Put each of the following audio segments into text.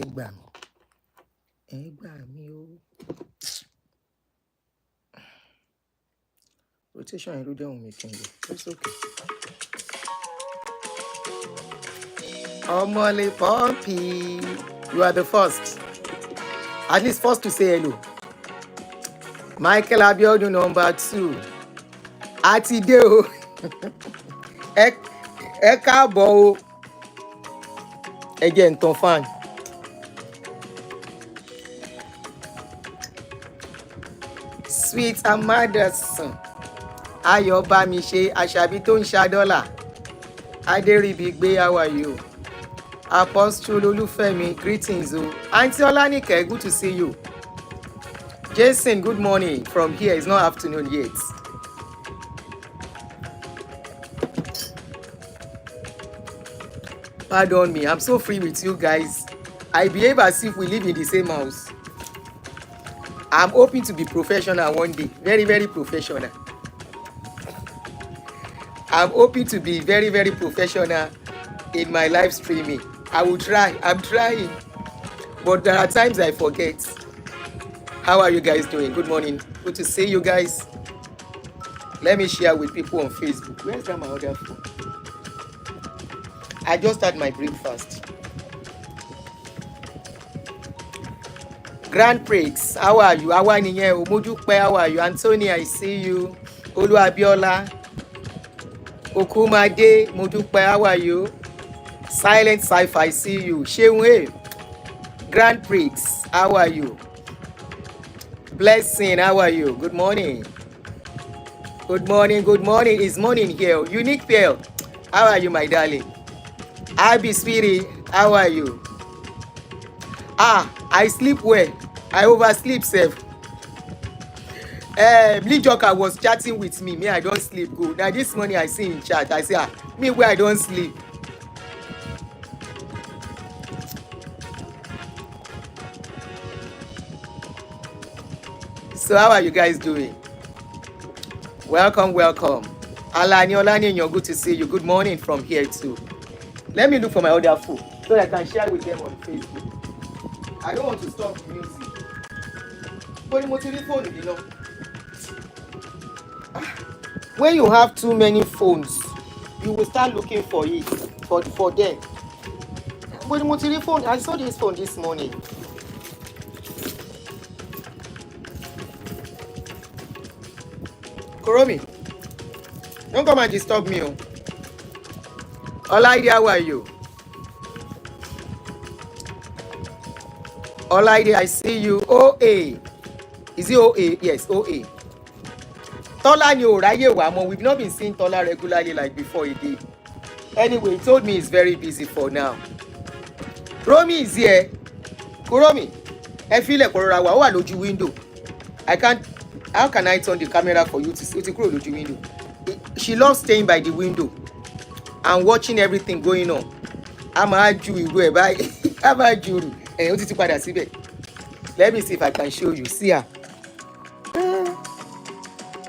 Ẹgbà mi, ẹgbà mi o. Rotation yẹn ló dẹ́hùn mi kí n lò. It's okay. Omole Pompey, you are the first. At least first to say hello. Michael Abiodun number 2. Àti dé o. Ẹ káàbọ̀ o. Ẹ jẹ́ n tan fan. Sweet Amadison. Ayọ̀ Bámiṣé, Àṣàbí tó ń ṣadọ́là. Adérìbígbé, how are you? Apostle Olúfẹ́mi, greetings o. Auntie Olanike, good to see you. Jason, good morning from here. It's not afternoon yet. Pardon me, I'm so free with you guys. I behave as if we live in the same house. I'm hoping to be professional one day. Very, very professional. I'm hoping to be very, very professional in my live streaming. I will try. I'm trying. But there are times I forget. How are you guys doing? Good morning. Good to see you guys. Let me share with people on Facebook. Where's that my other phone? I just had my breakfast. Grand Prix, how are you? How are you? Omodupe, how are you? Anthony, I see you. Olu Abiola. Okumade, Modupe, how are you? Silent Sci-Fi, I see you. Shewe, Grand Prix, how are you? Blessing, how are you? Good morning. Good morning, good morning. It's morning here. Unique Pearl, how are you, my darling? Abby, sweetie, how are you? I sleep well. I oversleep, sef. Lee Joker was chatting with me. Me, I don't sleep good. Now this morning I see in chat. I say, me where I don't sleep. So how are you guys doing? Welcome, welcome. Alani Olani, you're good to see you. Good morning from here too. Let me look for my other phone so that I can share with them on Facebook. I don't want to stop the music. But the phone, you know. When you have too many phones, you will start looking for it, for them. But the phone, I saw this phone this morning. Koromi, don't come and disturb me. Olaide, how are you? Olaide, I see you. OA. Is it OA? Yes, OA. Tola ni oraye wa mo. We've not been seeing Tola regularly like before he did. Anyway, he told me he's very busy for now. Romy is here. Kuromi, I feel like Korora wa lójú window. I can't. How can I turn the camera for you to see? Lójú window. She loves staying by the window and watching everything going on. I'm a Jew. I'm a Jew. Let me see if I can show you. See her.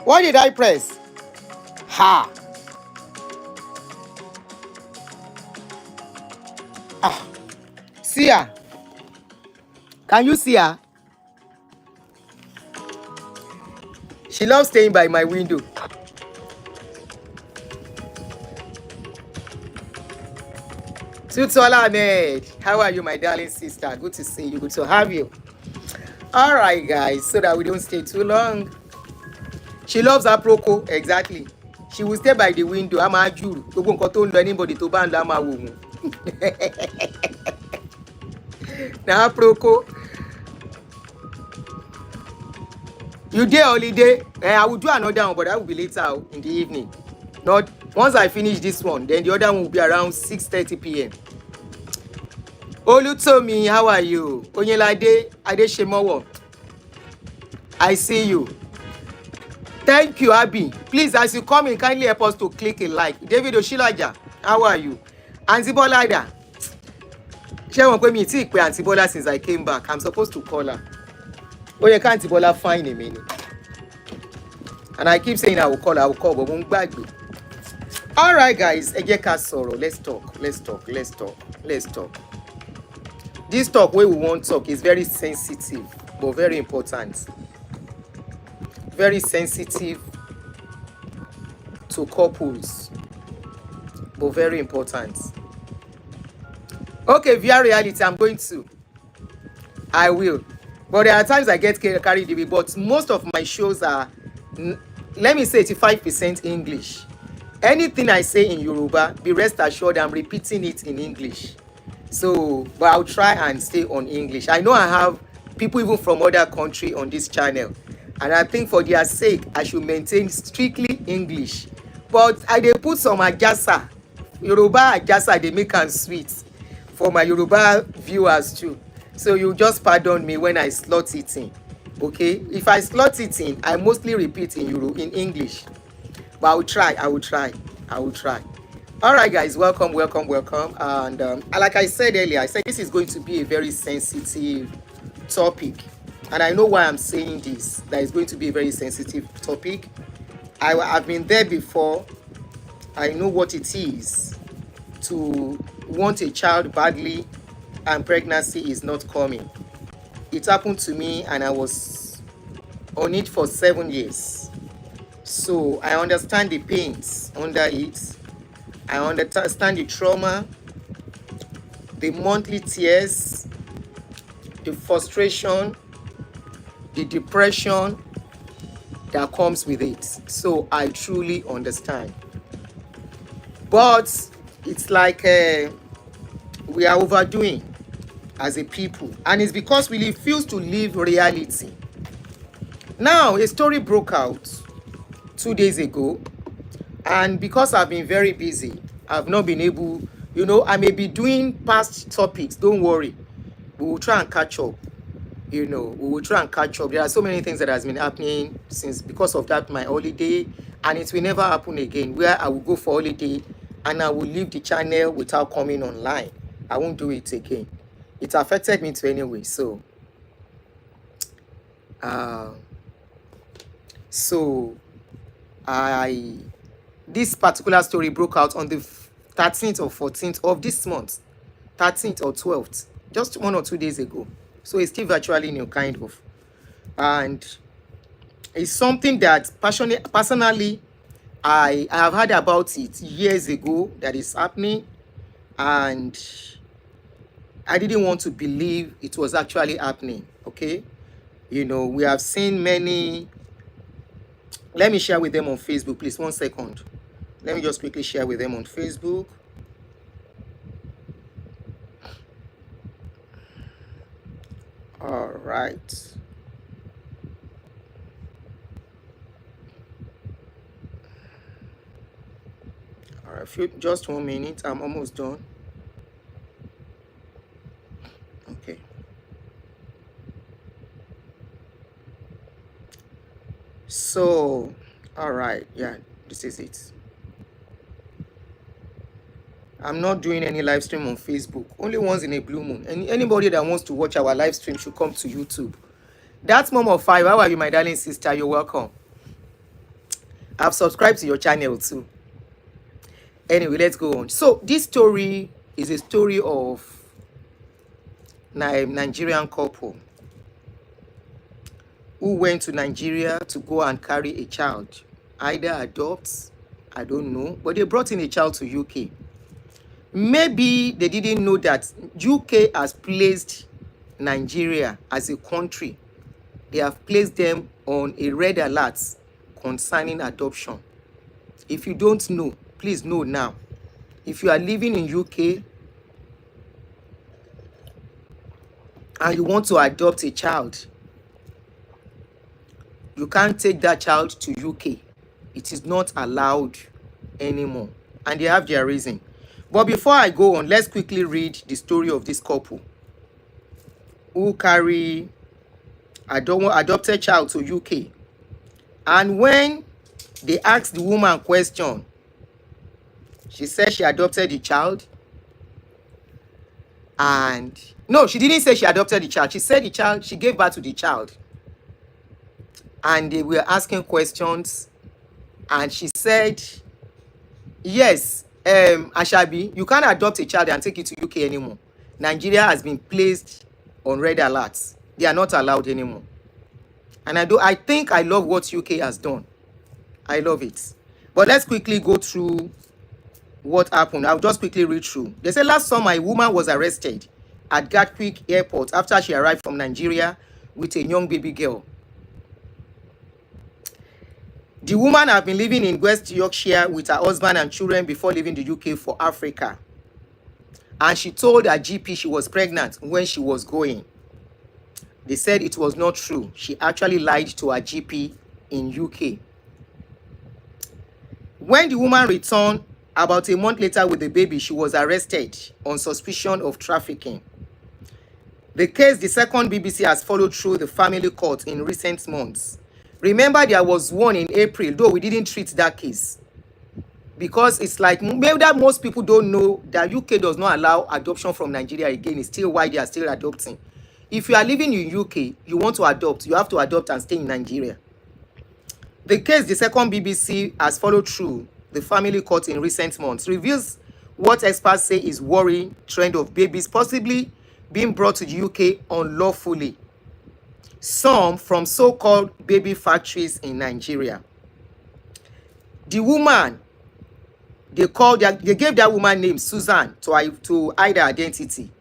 What did I press? Ha! See her? Can you see her? She loves staying by my window. Tutola Ahmed, how are you, my darling sister? Good to see you. Good to have you. All right, guys, so that we don't stay too long. She loves Aproko, exactly. She will stay by the window. I'm a Jew. Don't go to anybody to ban Lama woman. Now, Aproko, you day holiday? I will do another one, but that will be later in the evening. Not once I finish this one, then the other one will be around 6:30 p.m. Olutomi, how are you? Onyelade Adeshemowo, I see you. Thank you, Abby. Please, as you come in, kindly help us to click a like. David Oshilaja, how are you? Auntie Bolada. She won't pay me tea Auntie Bola since I came back. I'm supposed to call her. Oh, you can't Auntie Bola find a minute. And I keep saying I will call, but won't bag me. All right, guys. Let's talk. This talk wey we wan talk is very sensitive but very important. Very sensitive to couples but very important. Okay, via reality, I will. But there are times I get carried away, but most of my shows are, let me say 85% English. Anything I say in Yoruba, be rest assured I'm repeating it in English. So, but I'll try and stay on English. I know I have people even from other country on this channel, and I think for their sake, I should maintain strictly English. But I dey put some ajasa, Yoruba ajasa, they make am sweet for my Yoruba viewers too. So you just pardon me when I slot it in. Okay? If I slot it in, I mostly repeat in English. But I will try. All right, guys, welcome. And like I said earlier, I said this is going to be a very sensitive topic. And I know why I'm saying this, that it's going to be a very sensitive topic. I've been there before. I know what it is to want a child badly and pregnancy is not coming. It happened to me and I was on it for 7 years. So I understand the pains under it. I understand the trauma, the monthly tears, the frustration, the depression that comes with it. So I truly understand. But it's like we are overdoing as a people, and it's because we refuse to live reality. Now, a story broke out 2 days ago, and because I've been very busy, I've not been able, I may be doing past topics, don't worry. We will try and catch up. We will try and catch up. There are so many things that has been happening since, because of that, my holiday, and it will never happen again, where I will go for holiday and I will leave the channel without coming online. I won't do it again. It affected me too anyway. So this particular story broke out on the 13th or 14th of this month, 13th or 12th, just 1 or 2 days ago. So it's still virtually new, kind of. And it's something that personally, I have heard about it years ago that is happening, and I didn't want to believe it was actually happening, okay? We have seen many. Let me share with them on Facebook, please. 1 second. Let me just quickly share with them on Facebook. All right. All right, just 1 minute. I'm almost done. Okay. So, all right, yeah, this is it. I'm not doing any live stream on Facebook, only once in a blue moon. And anybody that wants to watch our live stream should come to YouTube. That's Mom of 5. How are you, my darling sister? You're welcome. I've subscribed to your channel too. Anyway, let's go on. So this story is a story of a Nigerian couple who went to Nigeria to go and carry a child, either adopt, I don't know, but they brought in a child to UK. Maybe they didn't know that UK has placed Nigeria as a country. They have placed them on a red alert concerning adoption. If you don't know, please know now. If you are living in UK and you want to adopt a child, you can't take that child to UK. It is not allowed anymore. And they have their reason. But before I go on, let's quickly read the story of this couple who carry adopted child to UK. And when they asked the woman question, she said she adopted the child. And no, she didn't say she adopted the child. She said the child, she gave birth to the child. And they were asking questions. And she said, yes, Ashabi, you can't adopt a child and take it to UK anymore. Nigeria has been placed on red alerts. They are not allowed anymore. And I think I love what UK has done. I love it. But let's quickly go through what happened. I'll just quickly read through. They said last summer a woman was arrested at Gatwick Airport after she arrived from Nigeria with a young baby girl. The woman had been living in West Yorkshire with her husband and children before leaving the UK for Africa. And she told her GP she was pregnant when she was going. They said it was not true. She actually lied to her GP in UK. When the woman returned about a month later with the baby, she was arrested on suspicion of trafficking. The case, the second BBC has followed through the family court in recent months. Remember, there was one in April, though we didn't treat that case. Because it's like, maybe that most people don't know that UK does not allow adoption from Nigeria again. It's still why they are still adopting. If you are living in UK, you want to adopt, you have to adopt and stay in Nigeria. The case, the second BBC has followed through the family court in recent months, reveals what experts say is worrying trend of babies possibly being brought to the UK unlawfully. Some from so-called baby factories in Nigeria. The woman, they gave that woman name Susan to hide her identity,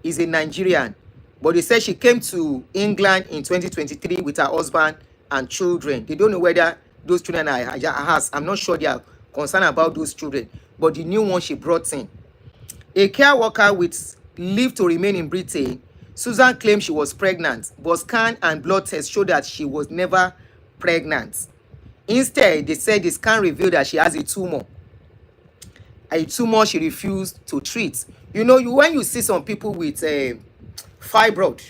is a Nigerian, but they said she came to England in 2023 with her husband and children. They don't know whether those children are hers. I'm not sure they are concerned about those children, but the new one she brought in. A care worker with leave to remain in Britain, Susan claimed she was pregnant, but scan and blood tests showed that she was never pregnant. Instead, they said the scan revealed that she has a tumor. A tumor she refused to treat. You know, when you see some people with fibroid,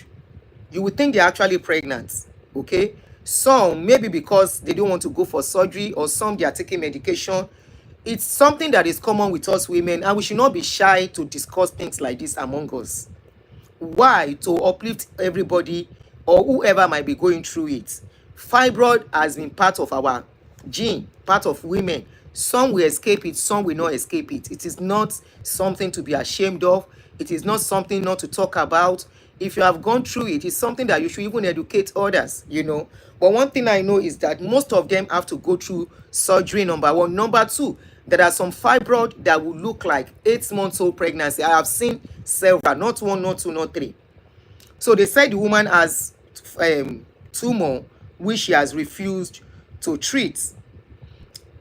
you would think they're actually pregnant. Okay? Some, maybe because they don't want to go for surgery, or some they are taking medication. It's something that is common with us women, and we should not be shy to discuss things like this among us. Why? To uplift everybody or whoever might be going through it. Fibroid has been part of our gene, part of women. Some will escape it, some will not escape it. It is not something to be ashamed of. It is not something not to talk about. If you have gone through it, it's something that you should even educate others, you know. But one thing I know is that most of them have to go through surgery, number one. Number two, there are some fibroid that will look like 8-month-old pregnancy. I have seen several, not one, not two, not three. So they said the woman has tumor which she has refused to treat.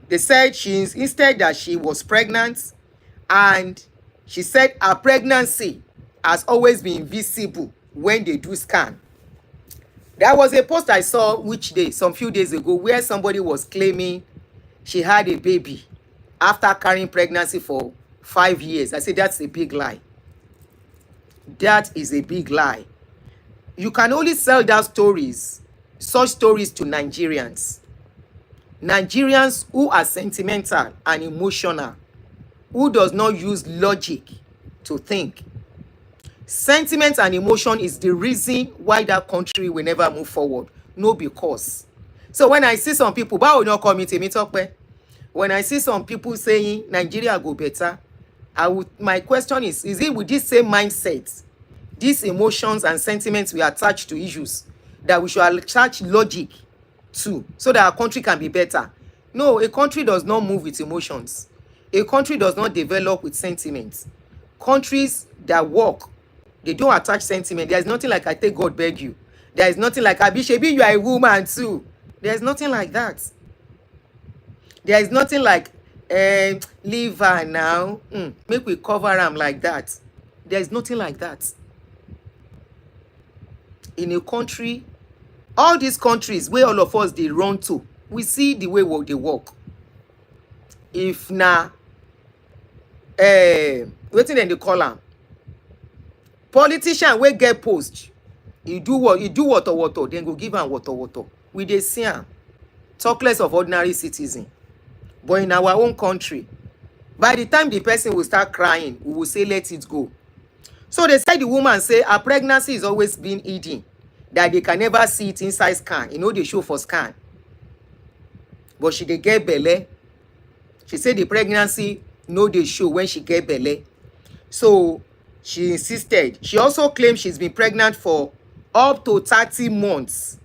They said instead that she was pregnant, and she said her pregnancy has always been visible when they do scan. There was a post I saw some few days ago where somebody was claiming she had a baby after carrying pregnancy for 5 years. I said that's a big lie. That is a big lie. You can only sell such stories to Nigerians. Nigerians who are sentimental and emotional, who does not use logic to think. Sentiment and emotion is the reason why that country will never move forward. No, because. So when I see some people, when I see some people saying Nigeria go better, my question is it with this same mindset, these emotions and sentiments we attach to issues, that we should attach logic to, so that our country can be better? No, a country does not move with emotions. A country does not develop with sentiments. Countries that work, they don't attach sentiment. There is nothing like I take God beg you. There is nothing like Abishebi, you are a woman too. There is nothing like that. There is nothing like leave her now. Make we cover them like that. There is nothing like that. In a country, all these countries where all of us they run to, we see the way they work. If na wetin dem dey call am, politician wey get post, he do water, then go give am water. We dey see am. Talk less of ordinary citizen. But in our own country, by the time the person will start crying, we will say let it go. So they say the woman say her pregnancy is always been hidden, that they can never see it inside scan. You know, they show for scan. But she dey get belle. She said the pregnancy no dey show when she get belle. So She insisted. She also claimed she's been pregnant for up to 30 months.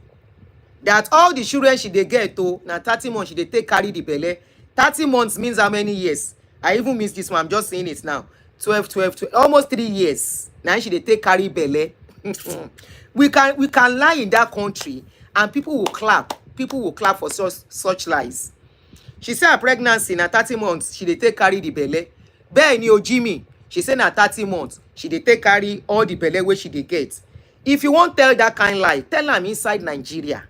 That all the children she dey get to na 30 months she dey take carry the belle. 30 months means how many years? I even missed this one. I'm just saying it now. 12, almost 3 years. Now she dey take carry belle. we can lie in that country and people will clap. People will clap for such lies. She said her pregnancy na 30 months she dey take carry the belle. Bẹ́ẹ̀ ni o Jimmy. She say na 30 months she dey take carry all the belle wey she dey get. If you wan tell that kind lie, tell am inside Nigeria.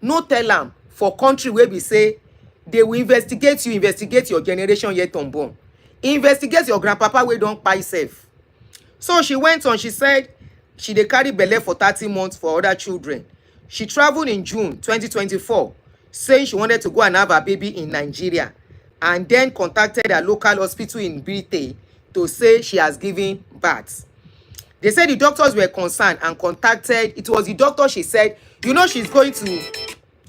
No tell am for country wey be say they will investigate you, investigate your generation yet unborn, investigate your grandpapa wey don kpai sef. So she went on. She said she dey carry belle for 30 months for other children. She traveled in June 2024 saying she wanted to go and have her baby in Nigeria, and then contacted a local hospital in Britain to say she has given birth. They said the doctors were concerned and contacted. It was the doctor. She said, she's going to,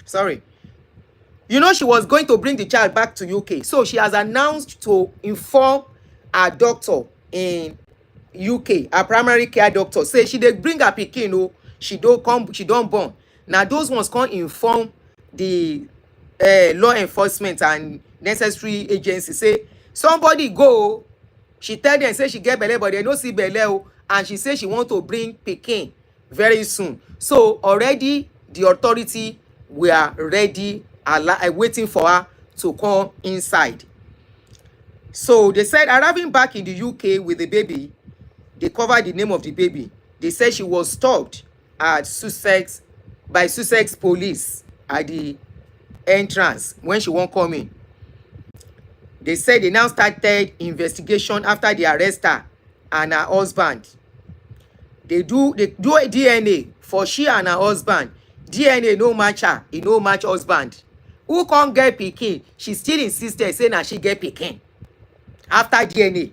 sorry, she was going to bring the child back to UK. So she has announced to inform her doctor in UK, her primary care doctor, say she dey bring her pikin o, she don born. Now those ones can't inform the law enforcement and necessary agencies. Say somebody go. She tell them say she get belle, but they no see belle o, and she say she want to bring pikin very soon. So already the authority were ready, waiting for her to come inside. So they said arriving back in the UK with the baby, they covered the name of the baby. They said she was stopped at Sussex by Sussex police at the entrance when she won't come in. They said they now started investigation after they arrest her and her husband. They do a DNA for she and her husband. DNA no match her, e no match husband. Who can't get pikin? She still insisted saying that she get pikin after DNA.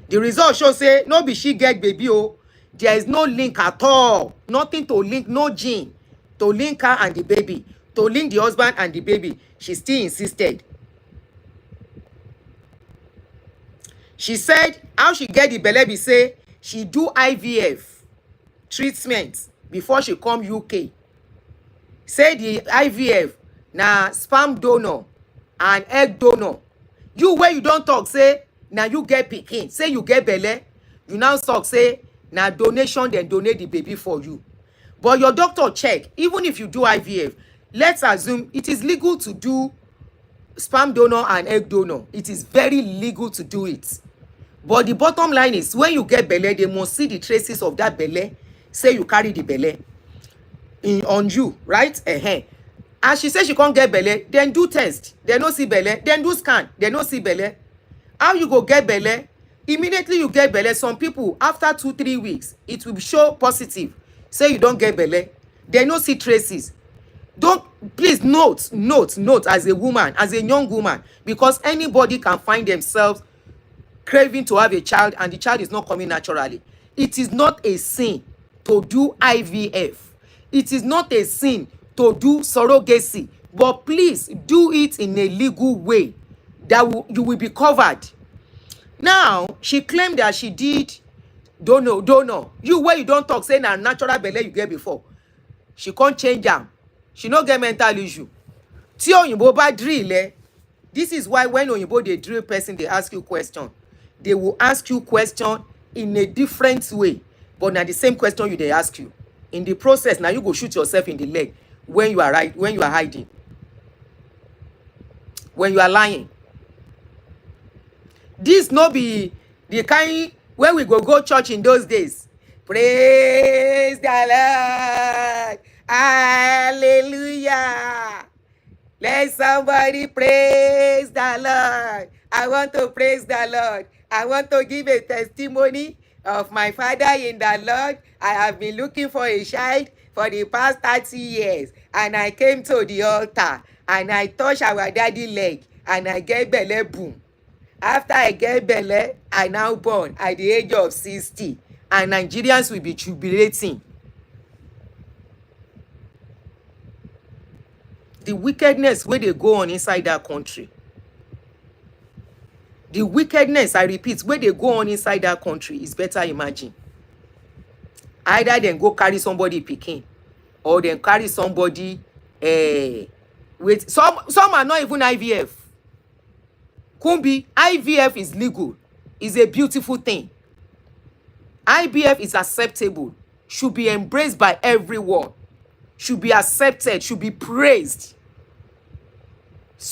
The result show say no be she get baby o. There is no link at all. Nothing to link, no gene to link her and the baby, to link the husband and the baby. She still insisted. She said how she get the belle be say she do IVF treatment before she come UK. Say the IVF na sperm donor and egg donor. You where you don't talk say now you get pikin, say you get belle, you now talk say na donation, then donate the baby for you. But your doctor check, even if you do IVF, let's assume it is legal to do sperm donor and egg donor. It is very legal to do it. But the bottom line is when you get belle, they must see the traces of that belle. Say you carry the belle on you, right? As she says she can't get belle, then do test. They no see belle. Then do scan. They no see belle. How you go get belle? Immediately you get belle. Some people after 2-3 weeks, it will show positive. Say you don't get belle. They no see traces. Don't, please note as a woman, as a young woman, because anybody can find themselves craving to have a child and the child is not coming naturally. It is not a sin to do IVF. It is not a sin to do surrogacy, but please do it in a legal way that you will be covered. Now she claimed that she did donor. You where you don't talk say na natural belle you get before. She can't change am. She no get mental issue. Tí òyìnbó bá drill this is why when òyìnbó dey drill person, they ask you question. They will ask you question in a different way, but na the same question they ask you. In the process, now you go shoot yourself in the leg when you are when you are hiding, when you are lying. This no be the kind when we go church in those days. Praise the Lord. Hallelujah. Let somebody praise the Lord. I want to praise the Lord. I want to give a testimony of my father in the Lord. I have been looking for a child for the past 30 years. And I came to the altar and I touched our daddy leg and I get belle boom. After I get belle, I now born at the age of 60. And Nigerians will be jubilating. The wickedness where they go on inside that country. The wickedness, I repeat, where they go on inside that country is better imagine. Either then go carry somebody picking, or then carry somebody with some are not even IVF. Kumbi, IVF is legal, is a beautiful thing. IVF is acceptable, should be embraced by everyone, should be accepted, should be praised.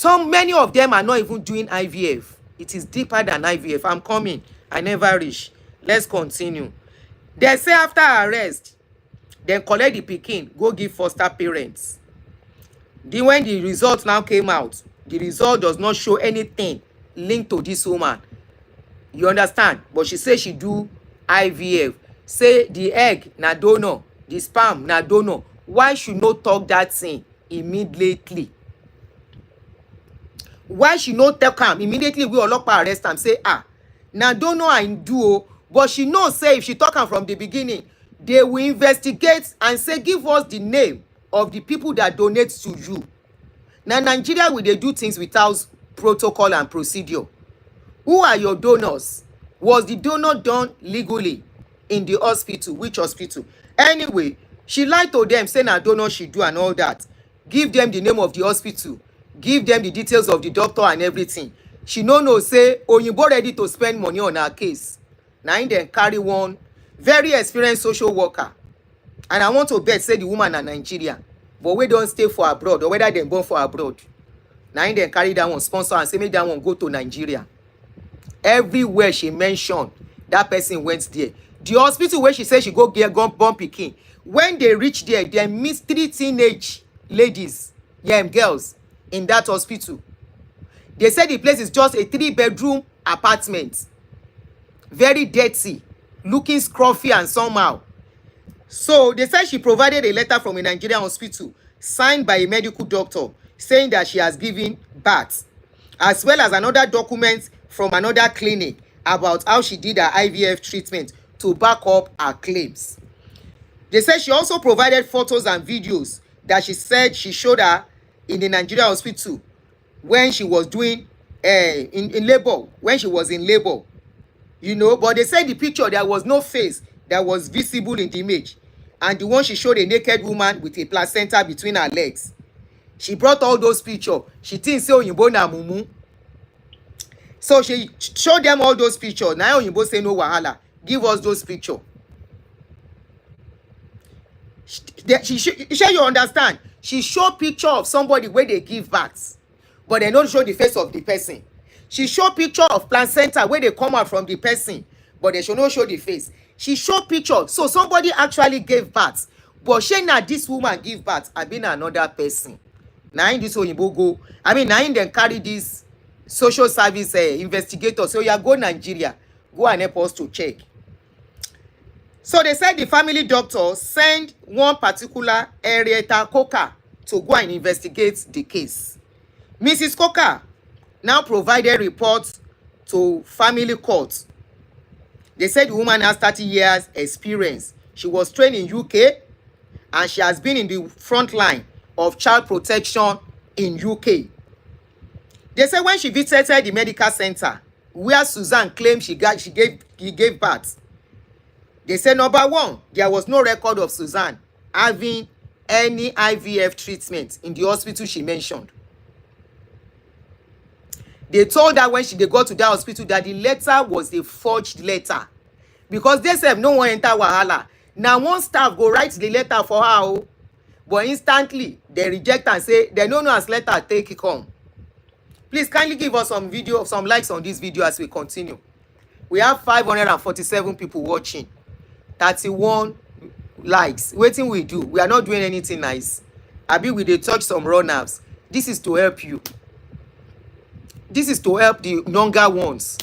Many of them are not even doing IVF. It is deeper than IVF. I'm coming. I never reach. Let's continue. They say after arrest, then collect the pikin, go give foster parents. When the result now came out, the result does not show anything linked to this woman. You understand? But she say she do IVF. Say the egg na donor, the sperm na donor. Why should not talk that thing immediately? Why she no tell am immediately? We olopa arrest am say na donor I do, but she know say if she talk am from the beginning, they will investigate and say give us the name of the people that donate to you. Now Nigeria will they do things without protocol and procedure. Who are your donors? Was the donor done legally in the hospital? Which hospital? Anyway, she lied to them, say na donor she do and all that. Give them the name of the hospital. Give them the details of the doctor and everything. She no say Oyinbo ready to spend money on her case. Now in then carry one very experienced social worker. And I want to bet say the woman na Nigeria, but we don't stay for abroad, or whether they born for abroad. Now in then carry that one sponsor and say make that one go to Nigeria. Everywhere she mentioned, that person went there. The hospital where she said she go get born pikin. When they reach there, they meet 3 teenage ladies, girls, in that hospital. They said the place is just a 3-bedroom apartment, very dirty, looking scruffy and somehow. So they said she provided a letter from a Nigerian hospital signed by a medical doctor saying that she has given birth, as well as another document from another clinic about how she did her IVF treatment to back up her claims. They said she also provided photos and videos that she said she showed her in the Nigerian hospital when she was doing in labor, when she was in labor, but they said the picture, there was no face that was visible in the image, and the one she showed a naked woman with a placenta between her legs. She brought all those pictures. She thinks say Oyinbo na mumu, so she showed them all those pictures. Now Oyinbo say no wahala, give us those pictures. You understand? She show picture of somebody where they give birth, but they don't show the face of the person. She show picture of placenta where they come out from the person, but they should not show the face. She show picture, so somebody actually gave birth, but she na this woman give birth and been another person. Now in this Oyinbo go, now in them carry this social service investigator. So you go Nigeria, go and help us to check. So they said the family doctor sent one particular Henrietta Coker to go and investigate the case. Mrs. Coker now provided reports to family court. They said the woman has 30 years experience. She was trained in UK and she has been in the front line of child protection in UK. They said when she visited the medical center where Susan claimed he gave birth, they said number one, there was no record of Susan having any IVF treatment in the hospital she mentioned. They told her when they got to that hospital that the letter was a forged letter, because they said no one enter wahala. Now one staff go write the letter for her, but instantly they reject and say they don't know as letter take it come. Please kindly give us some likes on this video as we continue. We have 547 people watching, 31 likes. Wetin we do? We are not doing anything nice. Abi we dey touch some raw nerves. This is to help you. This is to help the younger ones.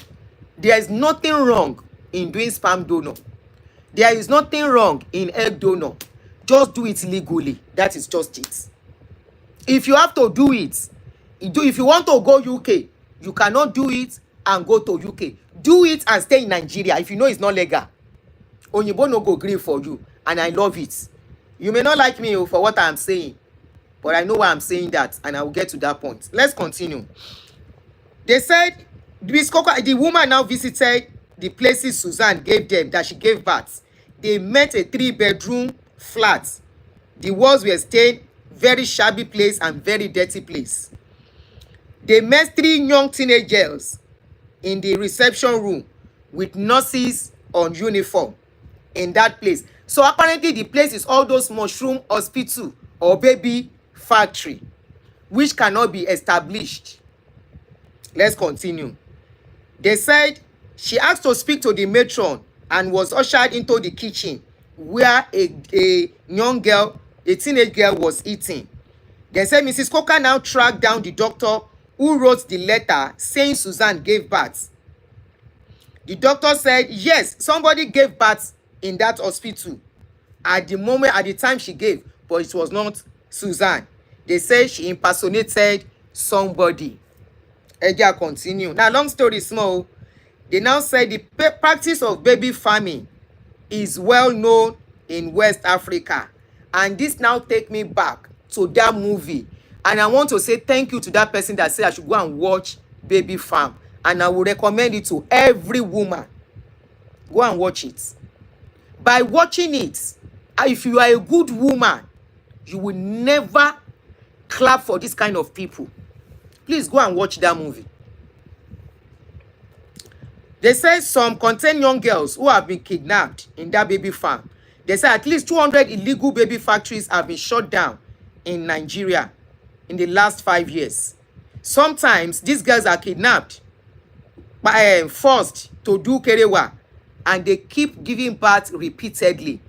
There is nothing wrong in doing sperm donor. There is nothing wrong in egg donor. Just do it legally. That is just it. If you have to do it, if you want to go UK, you cannot do it and go to UK. Do it and stay in Nigeria if you know it's not legal. Oyinbo no go gree for you, and I love it. You may not like me for what I'm saying, but I know why I'm saying that, and I will get to that point. Let's continue. They said Miss Coco, the woman now visited the places Susan gave them that she gave birth. They met a 3-bedroom flat. The walls were stained, very shabby place and very dirty place. They met 3 young teenage girls in the reception room with nurses on uniform in that place. So apparently the place is all those mushroom hospital or baby factory, which cannot be established. Let's continue. They said she asked to speak to the matron and was ushered into the kitchen where a young girl, a teenage girl, was eating. They said Mrs. Coker now tracked down the doctor who wrote the letter saying Susan gave birth. The doctor said, yes, somebody gave birth in that hospital at the time she gave, but it was not Susan. They said she impersonated somebody. Eja continue. Now, long story small, they now said the practice of baby farming is well known in West Africa. And this now take me back to that movie. And I want to say thank you to that person that said I should go and watch Baby Farm. And I will recommend it to every woman. Go and watch it. By watching it, if you are a good woman, you will never clap for this kind of people. Please go and watch that movie. They say some contain young girls who have been kidnapped in that baby farm. They say at least 200 illegal baby factories have been shut down in Nigeria in the last 5 years. Sometimes these girls are kidnapped, forced to do kerewa, and they keep giving birth repeatedly.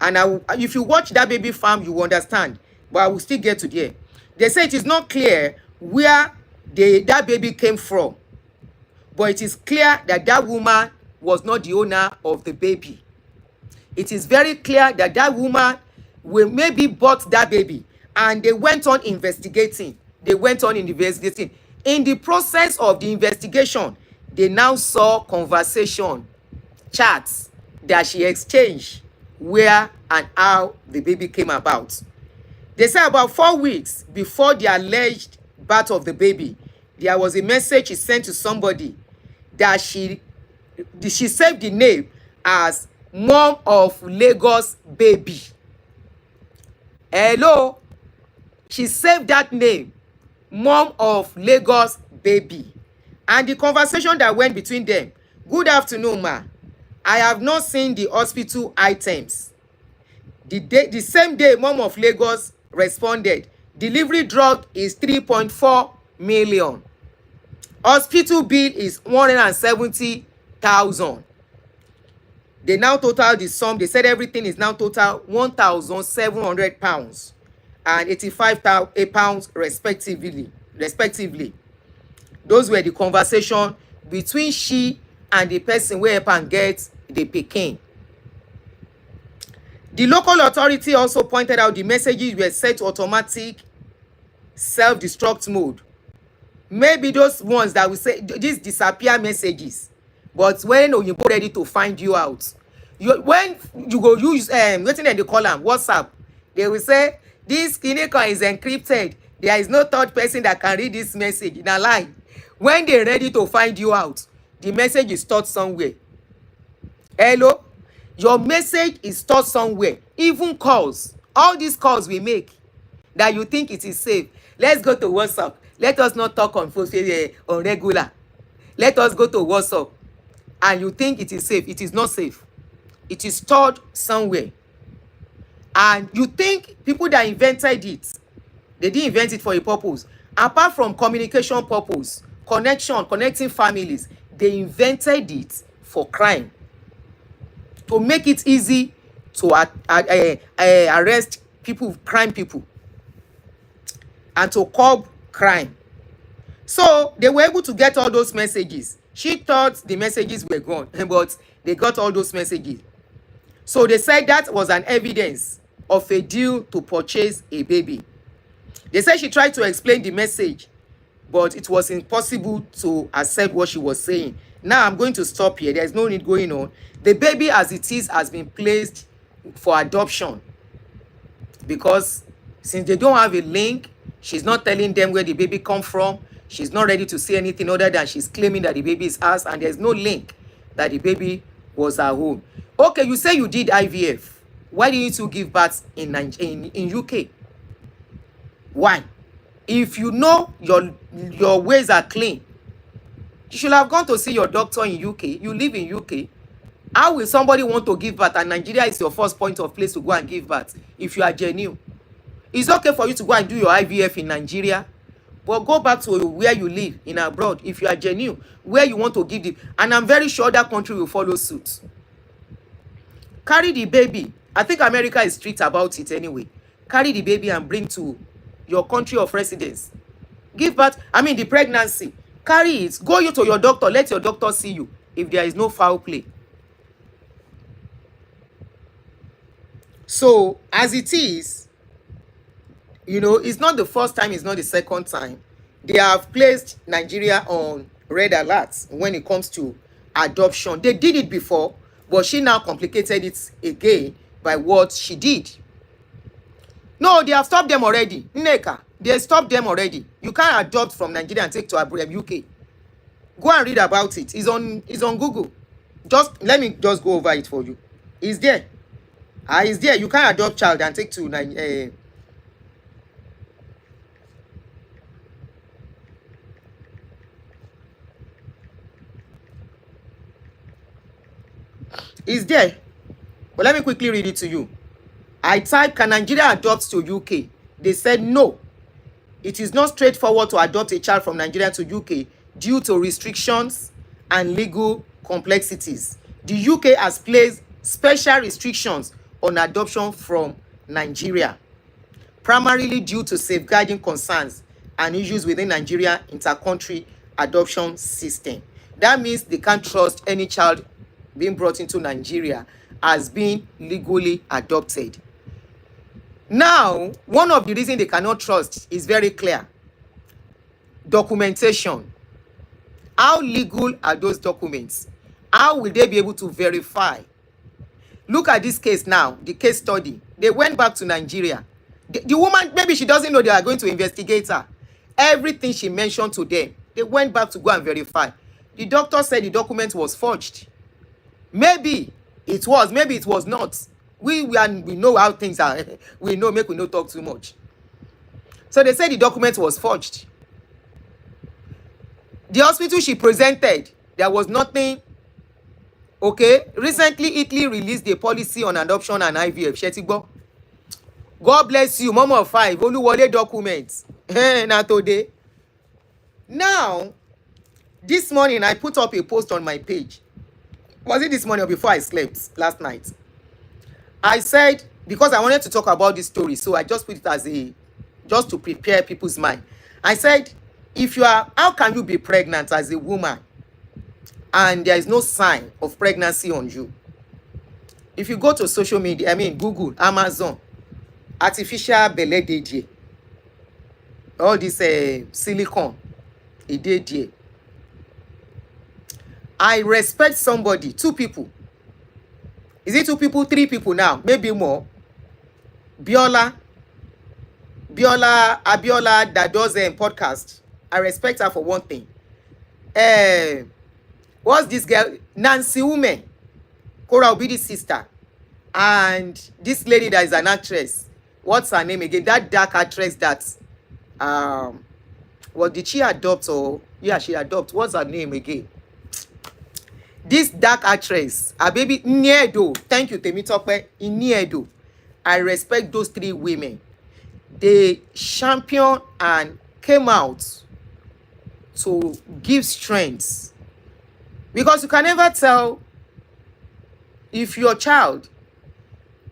And if you watch that baby farm, you will understand. But I will still get to there. They say it is not clear where that baby came from. But it is clear that that woman was not the owner of the baby. It is very clear that that woman will maybe bought that baby. And they went on investigating. In the process of the investigation, they now saw conversation, chats that she exchanged where and how the baby came about. They say about 4 weeks before the alleged birth of the baby, there was a message she sent to somebody that she saved the name as Mom of Lagos Baby. Hello? She saved that name, Mom of Lagos Baby. And the conversation that went between them, good afternoon, ma. I have not seen the hospital items. The same day, Mom of Lagos responded, delivery drug is 3.4 million. Hospital bill is 170,000. They now total the sum. They said everything is now total 1,700 pounds and 85 pounds respectively. Those were the conversation between she and the person where help and get the pikin. The local authority also pointed out the messages were set to automatic self-destruct mode. Maybe those ones that we say these disappear messages, but when you go ready to find you out, when you go use waiting in the column WhatsApp, they will say this clinical is encrypted. There is no third person that can read this message. In a lie, when they're ready to find you out, the message is stored somewhere. Hello, your message is stored somewhere. Even calls, all these calls we make that you think it is safe. Let's go to WhatsApp. Let us not talk on regular. Let us go to WhatsApp. And you think it is safe. It is not safe. It is stored somewhere. And you think people that invented it, they didn't invent it for a purpose. Apart from communication purpose, connecting families, they invented it for crime. To make it easy to arrest people, crime people. And to curb crime. So they were able to get all those messages. She thought the messages were gone, but they got all those messages. So they said that was an evidence of a deal to purchase a baby. They said she tried to explain the message, but it was impossible to accept what she was saying. Now I'm going to stop here. There's no need going on. The baby as it is has been placed for adoption because since they don't have a link, she's not telling them where the baby come from. She's not ready to say anything other than she's claiming that the baby is hers, and there's no link that the baby was her own. Okay, you say you did IVF. Why didn't you give birth in UK? Why? If you know your ways are clean, you should have gone to see your doctor in UK. You live in UK. How will somebody want to give birth and Nigeria is your first point of place to go and give birth if you are genuine? It's okay for you to go and do your IVF in Nigeria, but go back to where you live in abroad if you are genuine, where you want to give the, and I'm very sure that country will follow suit. Carry the baby. I think America is strict about it anyway. Carry the baby and bring to your country of residence. Give birth, I mean the pregnancy. Carry it. Go you to your doctor. Let your doctor see you if there is no foul play. So, as it is, you know, it's not the first time, it's not the second time. They have placed Nigeria on red alert when it comes to adoption. They did it before, but she now complicated it again by what she did. No, they have stopped them already. Nneka, they stopped them already. You can't adopt from Nigeria and take to UK. Go and read about it. It's on Google. Just let me just go over it for you. It's there. It's there. You can't adopt child and take to Nigeria. It's there. But let me quickly read it to you. I typed, can Nigeria adopt to UK? They said no. It is not straightforward to adopt a child from Nigeria to UK due to restrictions and legal complexities. The UK has placed special restrictions on adoption from Nigeria, primarily due to safeguarding concerns and issues within Nigeria inter-country adoption system. That means they can't trust any child being brought into Nigeria as being legally adopted. Now, one of the reasons they cannot trust is very clear. Documentation. How legal are those documents? How will they be able to verify? Look at this case now, the case study. They went back to Nigeria. The woman, maybe she doesn't know they are going to investigate her. Everything she mentioned to them, they went back to go and verify. The doctor said the document was forged. Maybe it was, maybe it was not. We know how things are. We know, make we not talk too much. So they said the document was forged. The hospital she presented, there was nothing. Okay, recently Italy released a policy on adoption and IVF. Shetigbo. God bless you, mama of five. Oluwole documents. Now today. Now, this morning I put up a post on my page. Was it this morning or before I slept last night? I said, because I wanted to talk about this story, so I just put it as just to prepare people's mind. I said, if you are, how can you be pregnant as a woman and there is no sign of pregnancy on you? If you go to social media, I mean Google, Amazon, artificial belle dey, all this silicone, it dey. I respect somebody, two people. Is it two people, three people now? Maybe more. Abiola that does a podcast. I respect her for one thing. What's this girl? Nancy Ume, Kora Obidi's sister. And this lady that is an actress. What's her name again? That dark actress that, what did she adopt or, yeah, she adopt. What's her name again? This dark actress, a baby Niedo. Thank you, Temitope. In Niedo. I respect those three women. They championed and came out to give strength. Because you can never tell if your child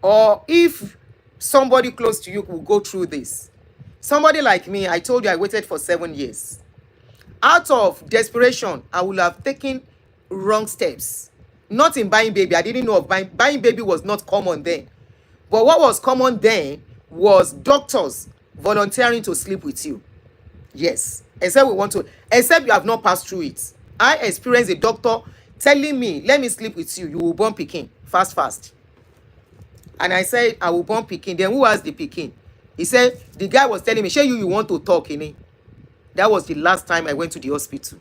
or if somebody close to you will go through this. Somebody like me, I told you I waited for 7 years. Out of desperation, I would have taken wrong steps. Not in buying baby. I didn't know of buying baby was not common then. But what was common then was doctors volunteering to sleep with you. Yes. Except you have not passed through it. I experienced a doctor telling me, let me sleep with you. You will born pikin. Fast. And I said, I will born pikin. Then who has the pikin? He said, the guy was telling me, sure you want to talk, innit? That was the last time I went to the hospital.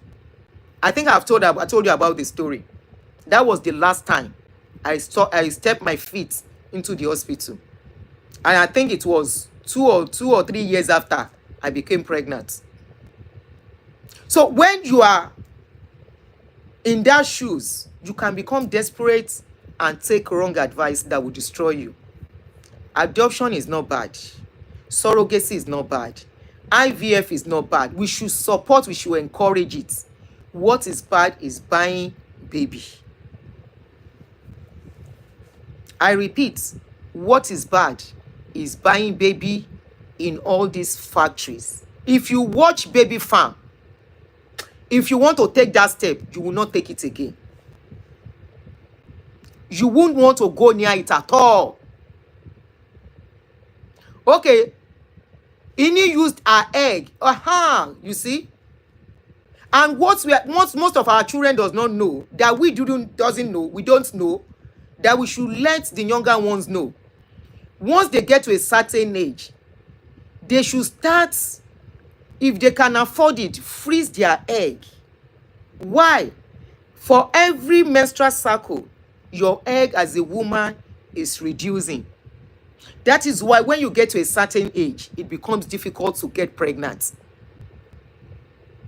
I think I told you about the story. That was the last time I stepped my feet into the hospital. And I think it was two or 3 years after I became pregnant. So when you are in their shoes, you can become desperate and take wrong advice that will destroy you. Adoption is not bad. Surrogacy is not bad. IVF is not bad. We should support, we should encourage it. What is bad is buying baby. I repeat, what is bad is buying baby in all these factories. If you watch Baby Farm, if you want to take that step, you will not take it again. You won't want to go near it at all. Okay, Ini used her egg. You see? And most of our children does not know, that we don't know, that we should let the younger ones know. Once they get to a certain age, they should start, if they can afford it, freeze their egg. Why? For every menstrual cycle, your egg as a woman is reducing. That is why when you get to a certain age, it becomes difficult to get pregnant.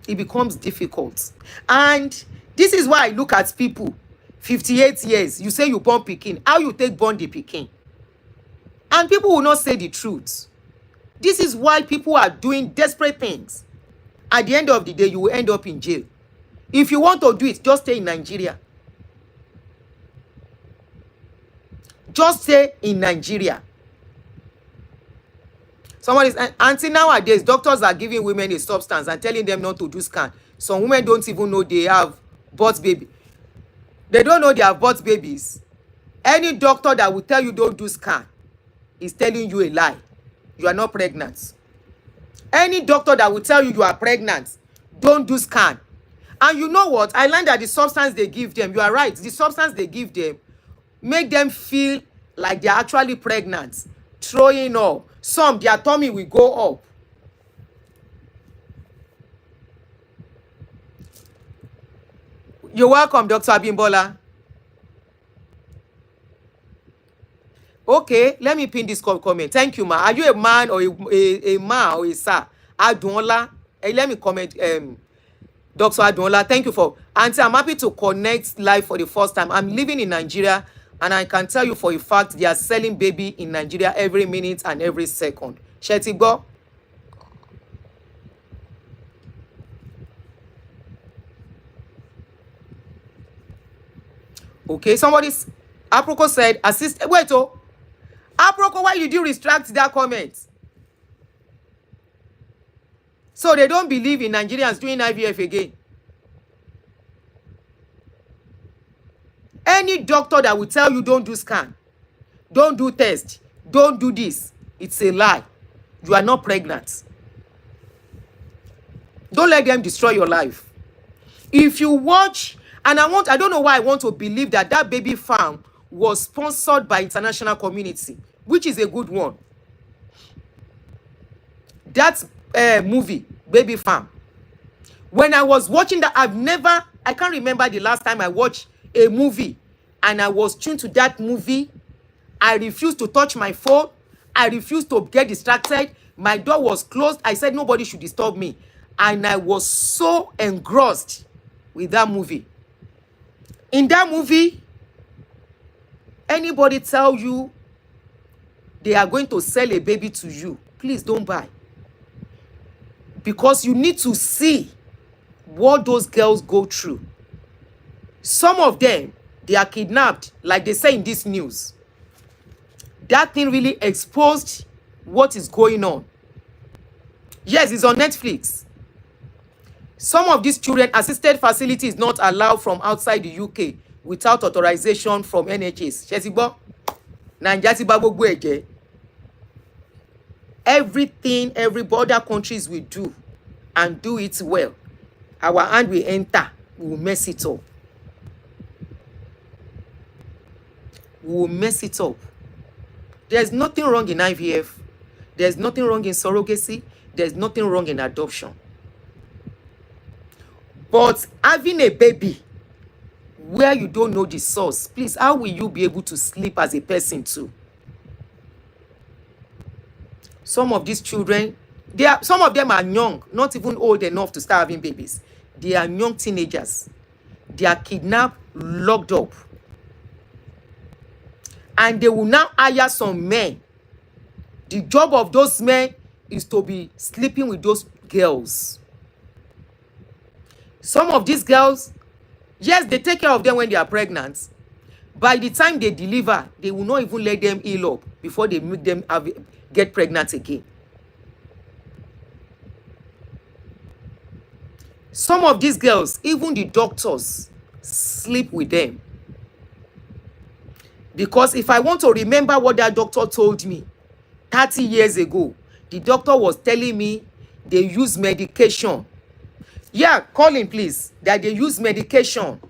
It becomes difficult. And this is why I look at people, 58 years, you say you born pikin. How you take born the pikin? And people will not say the truth. This is why people are doing desperate things. At the end of the day, you will end up in jail. If you want to do it, just stay in Nigeria. Just stay in Nigeria. Somebody says, until nowadays, doctors are giving women a substance and telling them not to do scan. Some women don't even know they have bought baby. They don't know they have bought babies. Any doctor that will tell you don't do scan is telling you a lie. You are not pregnant. Any doctor that will tell you you are pregnant, don't do scan. And you know what? I learned that the substance they give them, you are right, the substance they give them make them feel like they are actually pregnant, throwing up. Some, their tummy will go up. You're welcome, Dr. Abimbola. Okay, let me pin this comment. Thank you, ma. Are you a man or a man or a sir? Adunola. Let me comment. Dr. Adunola, thank you for. Auntie, I'm happy to connect live for the first time. I'm living in Nigeria, and I can tell you for a fact they are selling baby in Nigeria every minute and every second. Shetigo. Okay, somebody's Aproko said, assist. Wait, Aproko, why did you retract that comment? So they don't believe in Nigerians doing IVF again. Any doctor that will tell you don't do scan, don't do test, don't do this, it's a lie. You are not pregnant. Don't let them destroy your life. If you watch, and I don't know why I want to believe that that Baby Farm was sponsored by international community, which is a good one. That movie, Baby Farm. When I was watching that, I can't remember the last time I watched a movie and I was tuned to that movie. I refused to touch my phone. I refused to get distracted. My door was closed. I said nobody should disturb me. And I was so engrossed with that movie. In that movie, anybody tell you they are going to sell a baby to you, please don't buy. Because you need to see what those girls go through. Some of them, they are kidnapped, like they say in this news. That thing really exposed what is going on. Yes, it's on Netflix. Some of these children, assisted facility is not allowed from outside the UK without authorization from NHS. Everything every other countries will do and do it well. Our hand will enter, we will mess it up. We will mess it up. There's nothing wrong in IVF. There's nothing wrong in surrogacy. There's nothing wrong in adoption. But having a baby where you don't know the source, please, how will you be able to sleep as a person too? Some of these children, some of them are young, not even old enough to start having babies. They are young teenagers. They are kidnapped, locked up. And they will now hire some men. The job of those men is to be sleeping with those girls. Some of these girls, yes, they take care of them when they are pregnant. By the time they deliver, they will not even let them heal up before they make them get pregnant again. Some of these girls, even the doctors sleep with them. Because if I want to remember what that doctor told me 30 years ago, the doctor was telling me they use medication. Yeah, call him please. That they use medication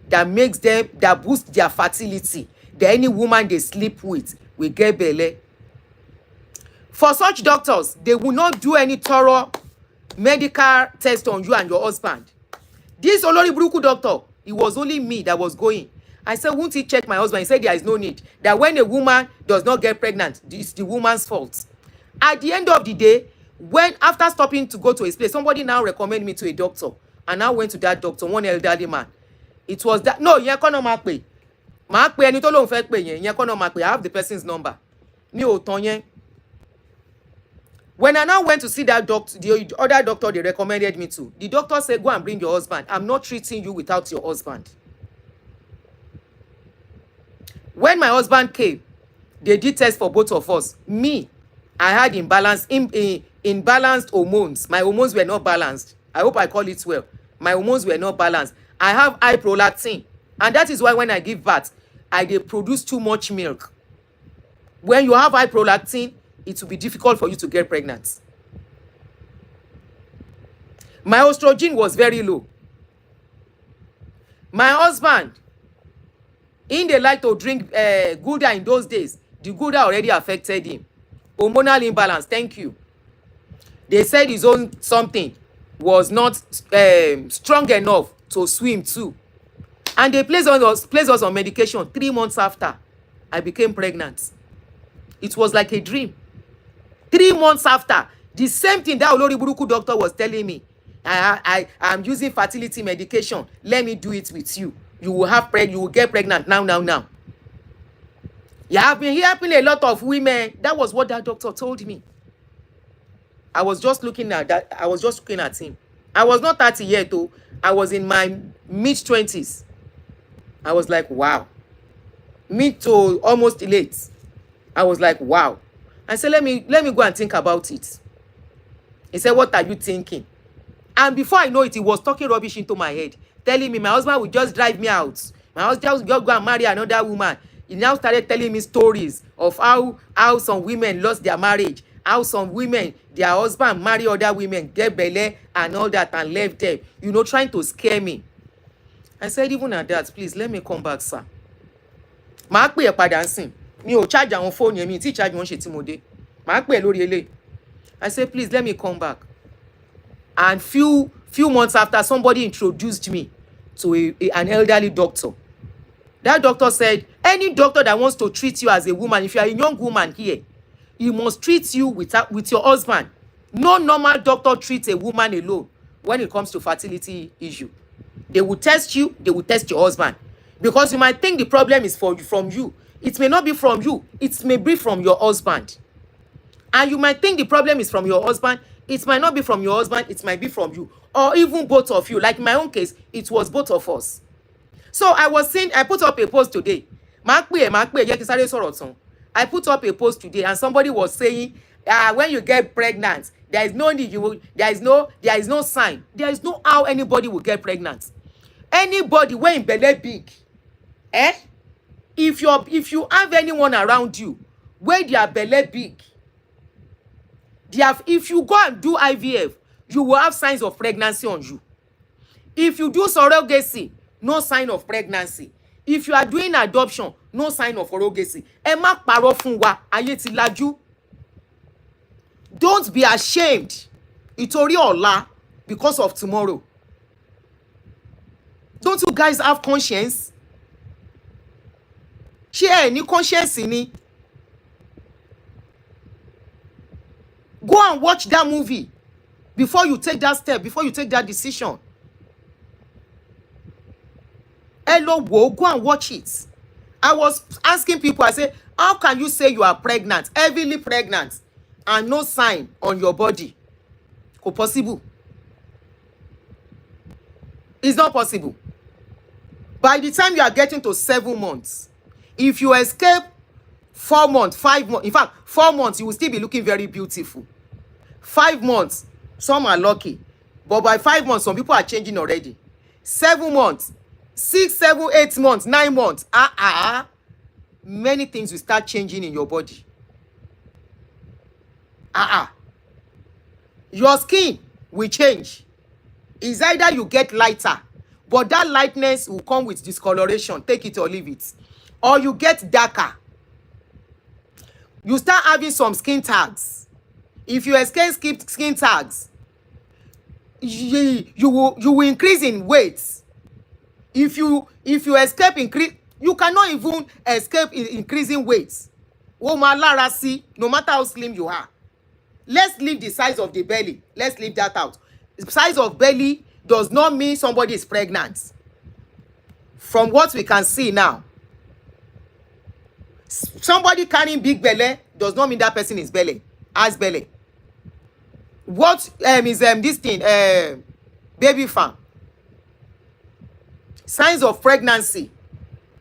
that makes them, that boosts their fertility. That any woman they sleep with will get belle. For such doctors, they will not do any thorough medical test on you and your husband. This Olori Buruku doctor, it was only me that was going. I said, won't he check my husband? He said there is no need. That when a woman does not get pregnant, it's the woman's fault. At the end of the day, when after stopping to go to his place, somebody now recommended me to a doctor. And I went to that doctor, one elderly man. It was that, no, yẹn kọ́ náà máa pè. Máa pè ẹni tó lóun fẹ́ pè yẹn, yẹn kọ́ náà máa pè. I have the person's number. Mi ò tán yẹn. When I now went to see that doctor, the other doctor they recommended me to, the doctor said, go and bring your husband. I'm not treating you without your husband. When my husband came, they did test for both of us. Me, I had imbalanced hormones. My hormones were not balanced. I hope I call it well. My hormones were not balanced. I have high prolactin. And that is why when I give birth, they produce too much milk. When you have high prolactin, it will be difficult for you to get pregnant. My estrogen was very low. My husband, they like to drink Gouda in those days. The Gouda already affected him. Hormonal imbalance, thank you. They said his own something was not strong enough to swim too. And they placed us on medication. 3 months after, I became pregnant. It was like a dream. 3 months after, the same thing that Olori Buruku doctor was telling me. I'm using fertility medication. Let me do it with you. You will get pregnant now. You have been helping a lot of women. That was what that doctor told me. I was just looking at that. I was just looking at him. I was not 30 yet though. I was in my mid-20s. I was like, wow. Mid to almost late. I was like, wow. I said, let me go and think about it. He said, what are you thinking? And before I know it, he was talking rubbish into my head, telling me my husband would just drive me out. My husband would just go and marry another woman. He now started telling me stories of how some women lost their marriage, how some women, their husband marry other women, get belle and all that and left them, trying to scare me. I said, even at that, please, let me come back, sir. Màá pè ẹ́ padà nsìn. Mi ò charge àwọn phone yẹn, mi tí charge wọn ṣe tí mo dé. Màá pè ẹ́ lórí eléyìí. I said, please, let me come back. And few months after, somebody introduced me to an elderly doctor. That doctor said, any doctor that wants to treat you as a woman, if you are a young woman here, he must treat you with your husband. No normal doctor treats a woman alone when it comes to fertility issue. They will test you, they will test your husband. Because you might think the problem is from you. It may not be from you. It may be from your husband. And you might think the problem is from your husband. It might not be from your husband. It might be from you. Or even both of you. Like in my own case, it was both of us. So I put up a post today. I put up a post today and somebody was saying, when you get pregnant, there is no need, there is no sign. There is no how anybody will get pregnant. Anybody when belly big, if you have anyone around you where their belly big, if you go and do IVF, you will have signs of pregnancy on you. If you do surrogacy, no sign of pregnancy. If you are doing adoption, no sign of surrogacy. Ẹ má parọ́ fún wa, ayé ti lajú. Don't be ashamed. Ìtorí ọ̀la because of tomorrow. Don't you guys have conscience? Share any conscience in it. Go and watch that movie before you take that step, before you take that decision. Hello, go and watch it. I was asking people, I say, how can you say you are pregnant, heavily pregnant, and no sign on your body? It's possible. It's not possible. By the time you are getting to 7 months, if you escape 4 months, 5 months, in fact, 4 months, you will still be looking very beautiful. 5 months, some are lucky. But by 5 months, some people are changing already. 7 months, 6, 7, 8 months, 9 months. Many things will start changing in your body. Your skin will change. It's either you get lighter, but that lightness will come with discoloration. Take it or leave it. Or you get darker. You start having some skin tags. If you escape skin tags, you will increase in weight. If you escape increase, you cannot even escape increasing weight. No matter how slim you are. Let's leave the size of the belly. Let's leave that out. The size of belly does not mean somebody is pregnant. From what we can see now, somebody carrying big belly does not mean that person is has belly. What is this thing? Baby farm. Signs of pregnancy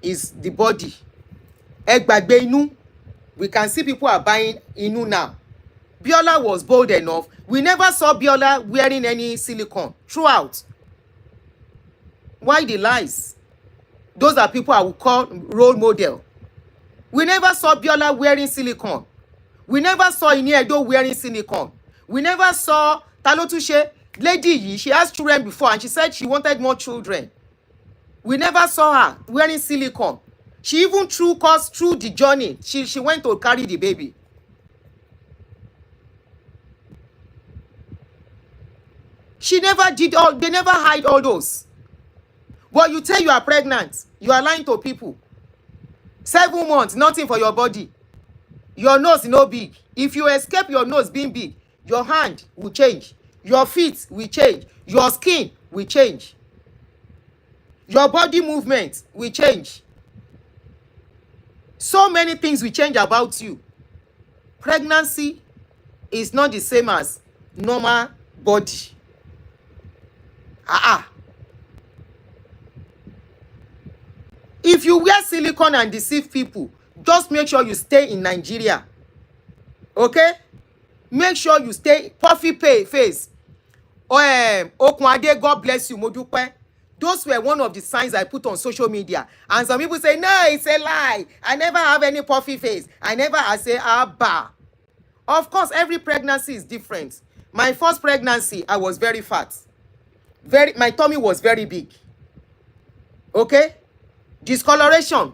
is the body. Egbagbe inu. We can see people are buying inu now. Biola was bold enough. We never saw Biola wearing any silicone throughout. Why the lies? Those are people I would call role model. We never saw Biola wearing silicone. We never saw Iniedo wearing silicone. We never saw Talotushe, lady yi, she has children before and she said she wanted more children. We never saw her wearing silicone. She even through the journey, she went to carry the baby. She never did all, they never hide all those. But you tell you are pregnant, you are lying to people. 7 months, nothing for your body. Your nose no big. If you escape your nose being big, your hand will change. Your feet will change. Your skin will change. Your body movement will change. So many things will change about you. Pregnancy is not the same as normal body. If you wear silicone and deceive people, just make sure you stay in Nigeria. Okay? Make sure you stay puffy face. Okunade, God bless you, Modupe. Those were one of the signs I put on social media. And some people say, no, it's a lie. I never have any puffy face. I say, Abba. Of course, every pregnancy is different. My first pregnancy, I was very fat. My tummy was very big. Okay? Discoloration.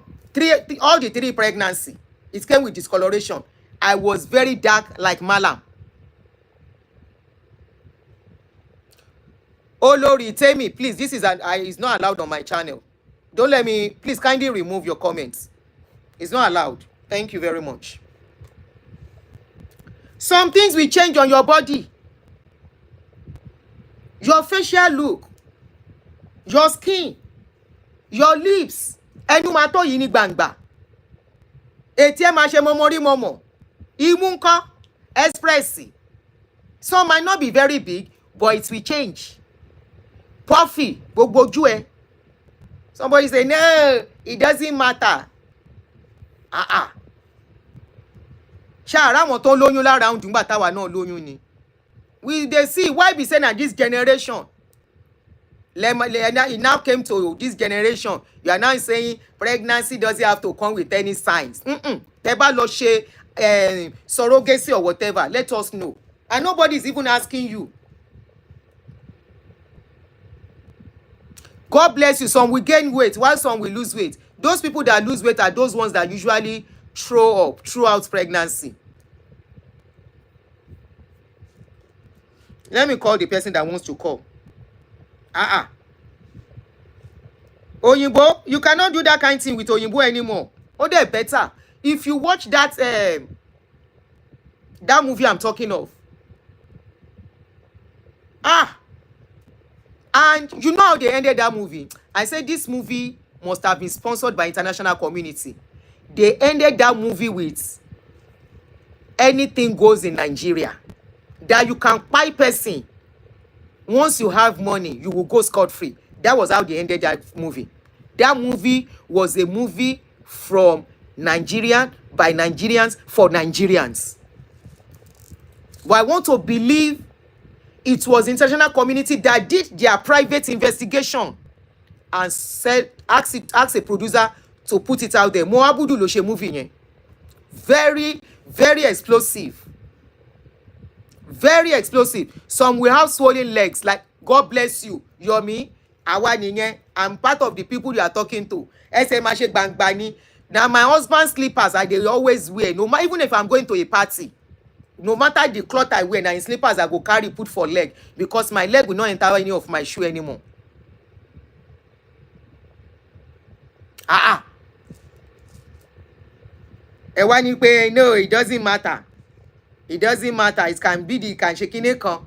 All the 3 pregnancy. It came with discoloration. I was very dark like Malam. Oh Lori, tell me, please, this is it's not allowed on my channel. Don't let me, please kindly remove your comments. It's not allowed. Thank you very much. Some things will change on your body. Your facial look, your skin, your lips. Ẹnu máa tó yìí ní gbangba. Etí ẹ máa ṣe mọmọrí mọmọ. Imú ńkọ́, express. Some might not be very big, but it will change. Puffy, gbogbo ojú ẹ. Somebody say, no, it doesn't matter. Ṣáàrá wọn tó lóyún lára ń dùngbà táwa náà lóyún ni. They see why be saying that this generation. It now came to this generation. You are now saying pregnancy doesn't have to come with any signs. Teba lo ṣe surrogacy or whatever. Let us know. And nobody is even asking you. God bless you. Some will gain weight while some will lose weight. Those people that lose weight are those ones that usually throw up throughout pregnancy. Let me call the person that wants to call. Oyinbo, you cannot do that kind of thing with Oyinbo anymore. Oh, they're better. If you watch that that movie I'm talking of, and you know how they ended that movie. I said this movie must have been sponsored by international community. They ended that movie with anything goes in Nigeria. That you can buy person. Once you have money, you will go scot-free. That was how they ended that movie. That movie was a movie from Nigerian, by Nigerians, for Nigerians. But I want to believe it was international community that did their private investigation and said, ask a producer to put it out there. Moabudu lo ṣe movie yẹn. Very, very explosive. Very explosive. Some will have swollen legs. Like, God bless you, Yomi. Àwa nìyẹn. I'm part of the people you are talking to. Ẹsẹ̀ máa ṣe gbangba ni. Now my husband's slippers I dey always wear. No matter, even if I'm going to a party, no matter the cloth I wear, na in slippers I go carry put for leg, because my leg will not enter any of my shoe anymore. Ẹ wá ní pé no, it doesn't matter. It doesn't matter. It can be the can ṣe kíní kan.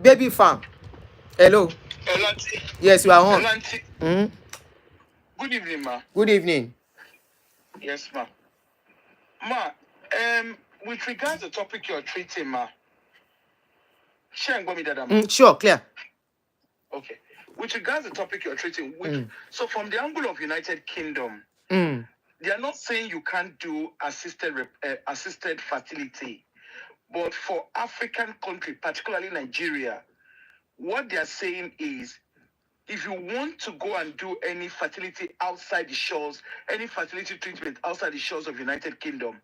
Baby farm. Hello. Legality. Yes, you are on. Legality. Mm? Good evening, ma. Good evening. Yes, ma. Ma, with regards to the topic you're treating, ma. Sure, clear. Okay. With regards to the topic you're treating, so from the angle of United Kingdom, they are not saying you can't do assisted fertility, but for African countries, particularly Nigeria, what they are saying is, if you want to go and do any fertility outside the shores, any fertility treatment outside the shores of United Kingdom,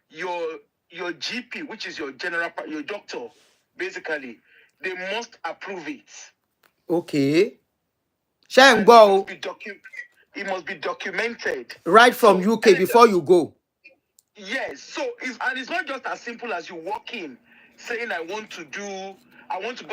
your GP, which is your doctor, basically, they must approve it. Okay. Shall go. It must be documented. Right from UK before you go. Yes. So it's not just as simple as you walk in saying I want to go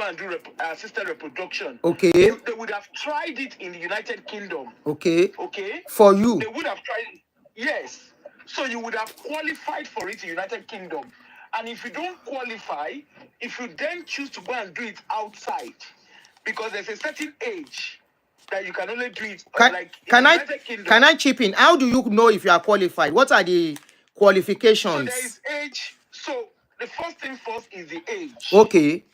and do assisted reproduction. Okay. They would have tried it in the United Kingdom. Okay. Okay. For you. They would have tried it. Yes. So you would have qualified for it in the United Kingdom. And if you don't qualify, if you then choose to go and do it outside, because there's a certain age that you can only do it Can I chip in? How do you know if you are qualified? What are the qualifications? So there is age. So the first thing first is the age. Okay.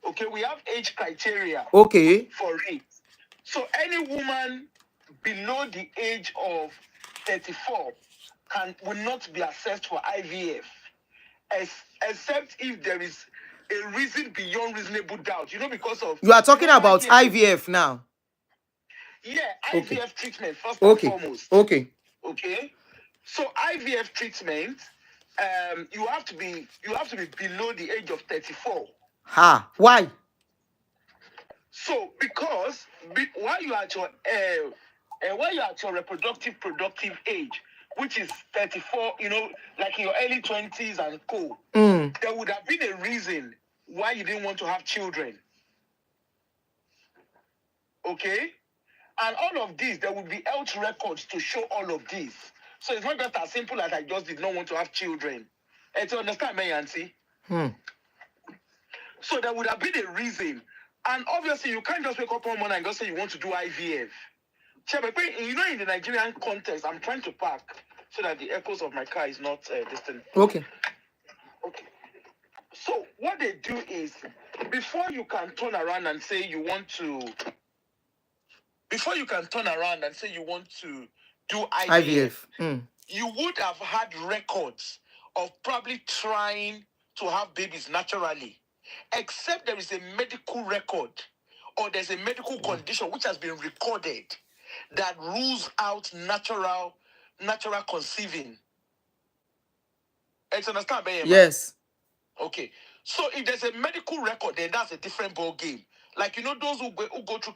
Okay, we have age criteria. Okay. For it. So any woman below the age of 34 will not be assessed for IVF, except if there is a reason beyond reasonable doubt. You know, because of... You are talking about IVF now? Yeah, IVF treatment, first and foremost. Okay. Okay? So IVF treatment, you have to be below the age of 34. Why? So because while you are at your productive age, which is 34, you know, like in your early 20s and co, there would have been a reason why you didn't want to have children. Okay? And all of these, there would be health records to show all of these. So it's not just as simple as I just did not want to have children. And to understand me, Auntie? So there would have been a reason. And obviously, you can't just wake up one morning and just say you want to do IVF. You know, in the Nigerian context, I'm trying to park so that the echoes of my car is not distant. Okay. Okay. So what they do is, before you can turn around and say you want to do IVF. You would have had records of probably trying to have babies naturally, except there is a medical record or there's a medical condition which has been recorded that rules out natural conceiving. You understand, Bayema? Yes. Okay. So if there's a medical record, then that's a different ball game. Like, you know, those who go through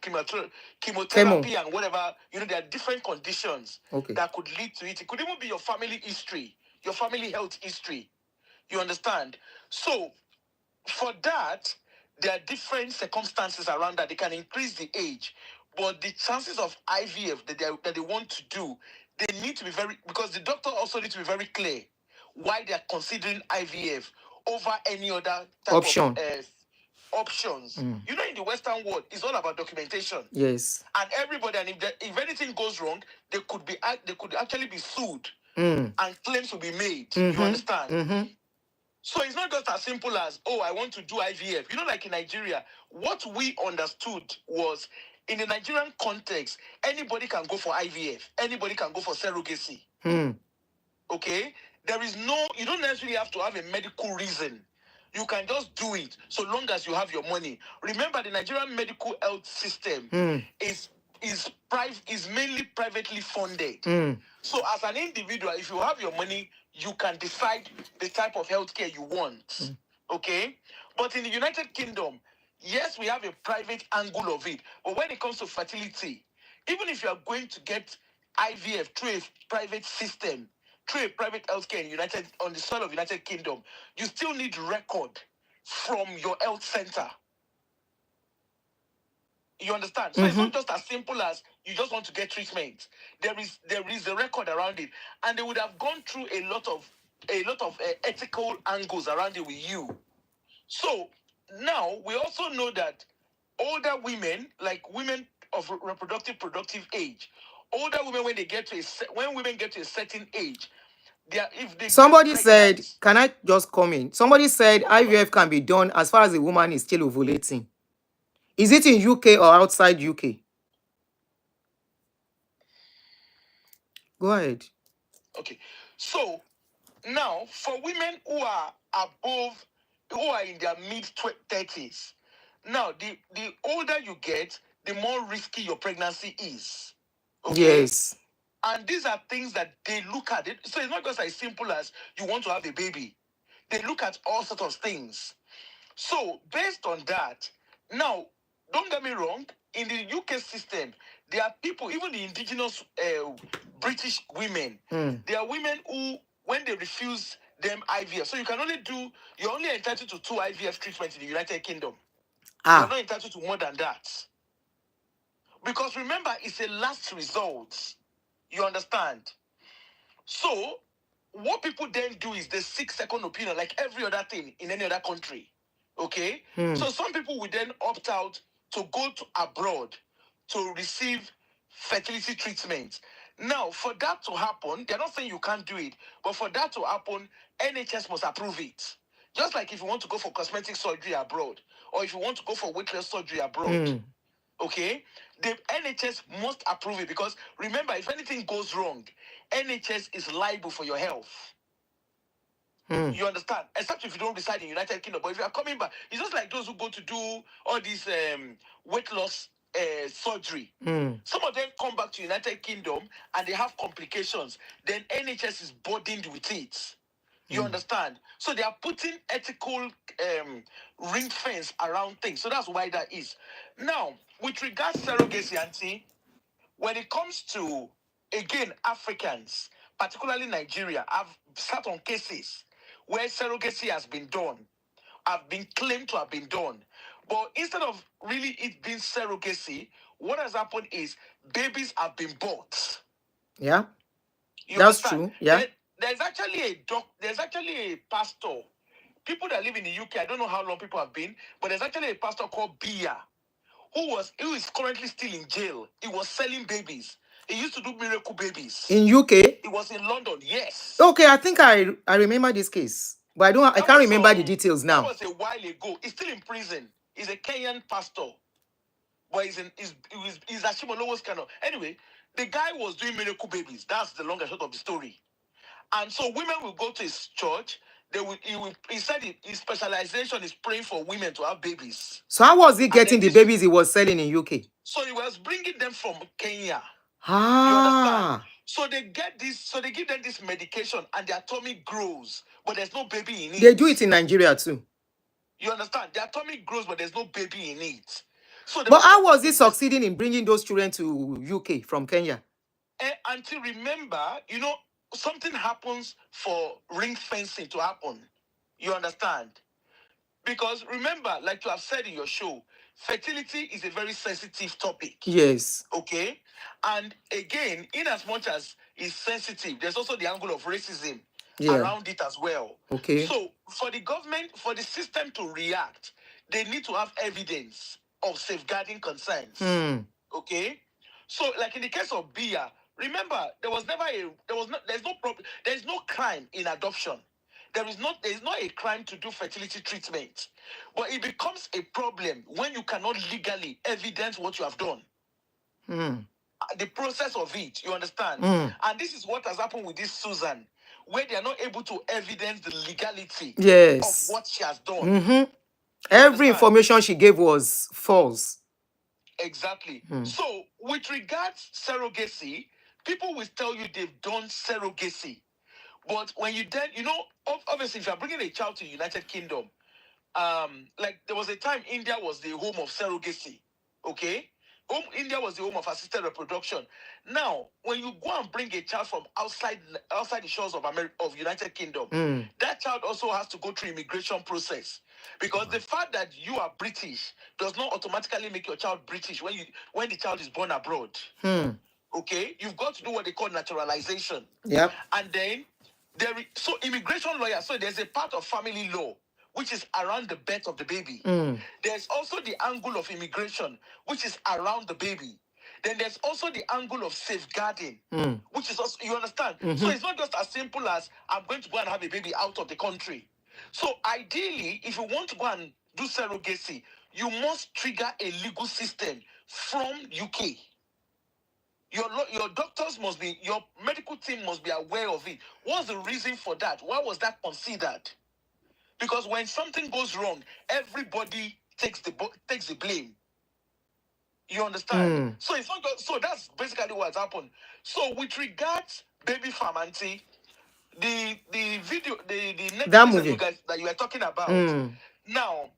chemotherapy and whatever, you know, there are different conditions that could lead to it. It could even be your family history, your family health history. You understand? So for that, there are different circumstances around that. They can increase the age, but the chances of IVF that they want to do, they need to be very, because the doctor also needs to be very clear why they are considering IVF over any other type Option. of options. You know, in the Western world, it's all about documentation. Yes. And everybody, and if anything goes wrong, they could actually be sued, and claims will be made. You understand? So it's not just as simple as, oh, I want to do IVF. You know, like in Nigeria, what we understood was, in the Nigerian context, anybody can go for IVF. Anybody can go for surrogacy. Okay? You don't necessarily have to have a medical reason. You can just do it so long as you have your money. Remember, the Nigerian medical health system is mainly privately funded. So as an individual, if you have your money, you can decide the type of healthcare you want. Okay? But in the United Kingdom, yes, we have a private angle of it. But when it comes to fertility, even if you are going to get IVF through a private system, through a private healthcare on the soil of United Kingdom, you still need record from your health center. You understand? So it's not just as simple as you just want to get treatment. There is a record around it, and they would have gone through a lot of ethical angles around it with you. So now we also know that older women, like women of reproductive productive age, older women when women get to a certain age, somebody said, can I just comment? Somebody said IVF can be done as far as the woman is still ovulating. Is it in UK or outside UK? Go ahead. Okay. So now for women who are in their mid-30s, now the older you get, the more risky your pregnancy is. Okay? Yes. And these are things that they look at it. So it's not just as simple as you want to have a baby. They look at all sorts of things. So based on that, now, don't get me wrong, in the UK system, there are people, even the indigenous British women, there are women who, when they refuse them IVF, so you're only entitled to 2 IVF treatments in the United Kingdom. You're not entitled to more than that. Because remember, it's a last result. You understand? So, what people then do is they seek second opinion, like every other thing in any other country. Okay? So, some people will then opt out to go to abroad to receive fertility treatment. Now, for that to happen, they're not saying you can't do it, but for that to happen, NHS must approve it. Just like if you want to go for cosmetic surgery abroad, or if you want to go for weight loss surgery abroad. Okay, the NHS must approve it, because remember, if anything goes wrong, NHS is liable for your health. You understand? Except if you don't reside in the United Kingdom. But if you are coming back, it's just like those who go to do all these weight loss surgery. Some of them come back to United Kingdom and they have complications. Then NHS is burdened with it. You understand? So they are putting ethical ring fence around things. So that's why that is. Now, with regards to surrogacy, Auntie, when it comes to, again, Africans, particularly Nigeria, I've sat on cases where surrogacy has been done, have been claimed to have been done. But instead of really it being surrogacy, what has happened is babies have been bought. Yeah. You That's understand? true. Yeah. There's actually a pastor. People that live in the UK, I don't know how long people have been, but there's actually a pastor called Bia, who is currently still in jail. He was selling babies. He used to do miracle babies. In UK? He was in London, yes. Okay, I think I remember this case. But I can't remember the details now. That was a while ago. He's still in prison. He's a Kenyan pastor. But he's Ashimolowo's kind of. Anyway, the guy was doing miracle babies. That's the long and short of the story. And so women will go to his church. He said his specialization is praying for women to have babies. So how was he getting the babies he was selling in UK? So he was bringing them from Kenya. Ah. You understand? So they give them this medication and their tummy grows, but there's no baby in it. They do it in Nigeria too. You understand? Their tummy grows, but there's no baby in it. So but how was he succeeding in bringing those children to UK from Kenya? Until remember, something happens for ring fencing to happen. You understand? Because remember, like you have said in your show, fertility is a very sensitive topic. Yes. Okay? And again, in as much as it's sensitive, there's also the angle of racism around it as well. Okay. So for the government, for the system to react, they need to have evidence of safeguarding concerns. Okay? So like in the case of Bia, remember, there's no crime in adoption. There is not a crime to do fertility treatment. But it becomes a problem when you cannot legally evidence what you have done. The process of it, you understand? And this is what has happened with this Susan, where they are not able to evidence the legality of what she has done. Every information she gave was false. Exactly. So, with regards surrogacy, people will tell you they've done surrogacy. But when you then, obviously, if you're bringing a child to the United Kingdom, like there was a time India was the home of surrogacy. Okay? India was the home of assisted reproduction. Now, when you go and bring a child from outside the shores of United Kingdom, that child also has to go through immigration process. Because the fact that you are British does not automatically make your child British when the child is born abroad. Okay? You've got to do what they call naturalization. Yep. And then so immigration lawyers, so there's a part of family law which is around the birth of the baby. There's also the angle of immigration, which is around the baby. Then there's also the angle of safeguarding, which is also, you understand? So it's not just as simple as I'm going to go and have a baby out of the country. So ideally, if you want to go and do surrogacy, you must trigger a legal system from UK. Your doctors must be, your medical team must be aware of it. What's the reason for that? Why was that considered? Because when something goes wrong, everybody takes the blame. You understand? So it's not so that's basically what's happened. So with regards baby farm auntie, the video, the Netflix that you were talking about, now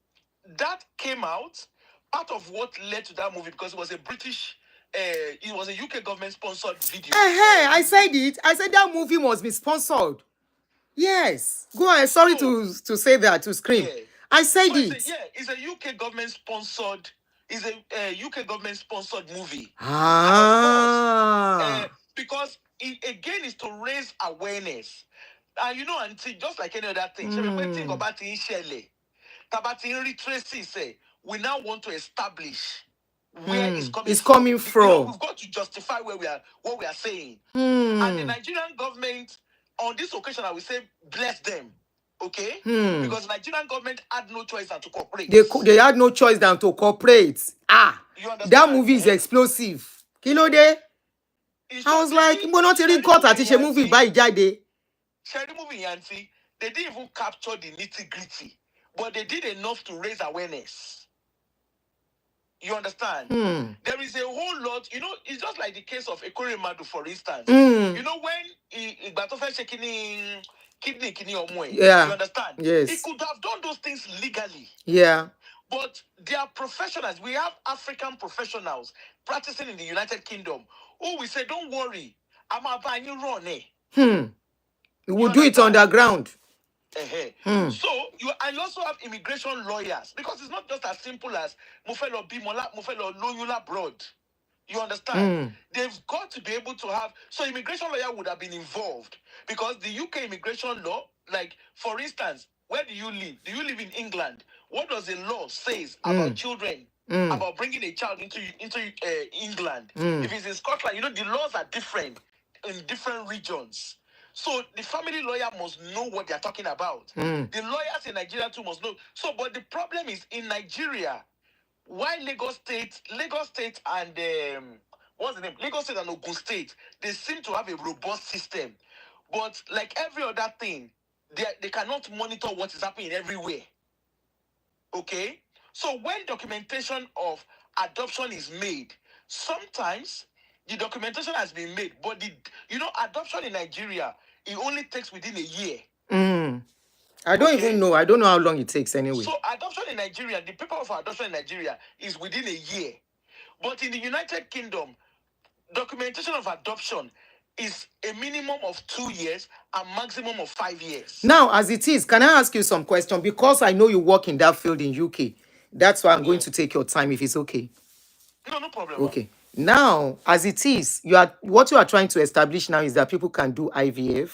that came out, part of what led to that movie, because it was a British it was a UK government sponsored video. I said it. I said that movie must be sponsored. Yes. Go ahead. Sorry to say that, to scream. Yeah. I said it. It's a UK government sponsored. It's a UK government sponsored movie. Ah. Because it again is to raise awareness. And auntie, just like any other thing, think about it. We now want to establish where it's coming from. We've got to justify what we are saying. And the Nigerian government, on this occasion, I will say, bless them. Okay? Because Nigerian government had no choice than to cooperate. They had no choice than to cooperate. That movie is explosive. Kilo de. I was like, we're not in court at a movie by Jade. Share the movie, Yancy. They didn't even capture the nitty-gritty, but they did enough to raise awareness. You understand? There is a whole lot, it's just like the case of Ekore Madu, for instance. When he kidney you understand? Yes. He could have done those things legally. Yeah. But they are professionals. We have African professionals practicing in the United Kingdom who we say, don't worry, I'm about you run. We'll do it underground. So you also have immigration lawyers, because it's not just as simple as Mufelo Bimola, Mufelo Loyula Broad. You understand? They've got to be able to have, so immigration lawyer would have been involved, because the UK immigration law, like for instance, where do you live? Do you live in England? What does the law says about children, about bringing a child into England? If it's in Scotland, the laws are different in different regions. So the family lawyer must know what they're talking about. The lawyers in Nigeria too must know. So, but the problem is in Nigeria, why Lagos State and what's the name? Lagos State and Ogun State, they seem to have a robust system, but like every other thing, they cannot monitor what is happening everywhere. Okay, so when documentation of adoption is made, sometimes the documentation has been made, but adoption in Nigeria, it only takes within a year. I don't even know. I don't know how long it takes anyway. So adoption in Nigeria, the paper for adoption in Nigeria is within a year. But in the United Kingdom, documentation of adoption is a minimum of 2 years and maximum of 5 years. Now, as it is, can I ask you some question? Because I know you work in that field in UK. That's why I'm going to take your time if it's okay. No problem. Okay. Now, as it is, what you are trying to establish now is that people can do IVF,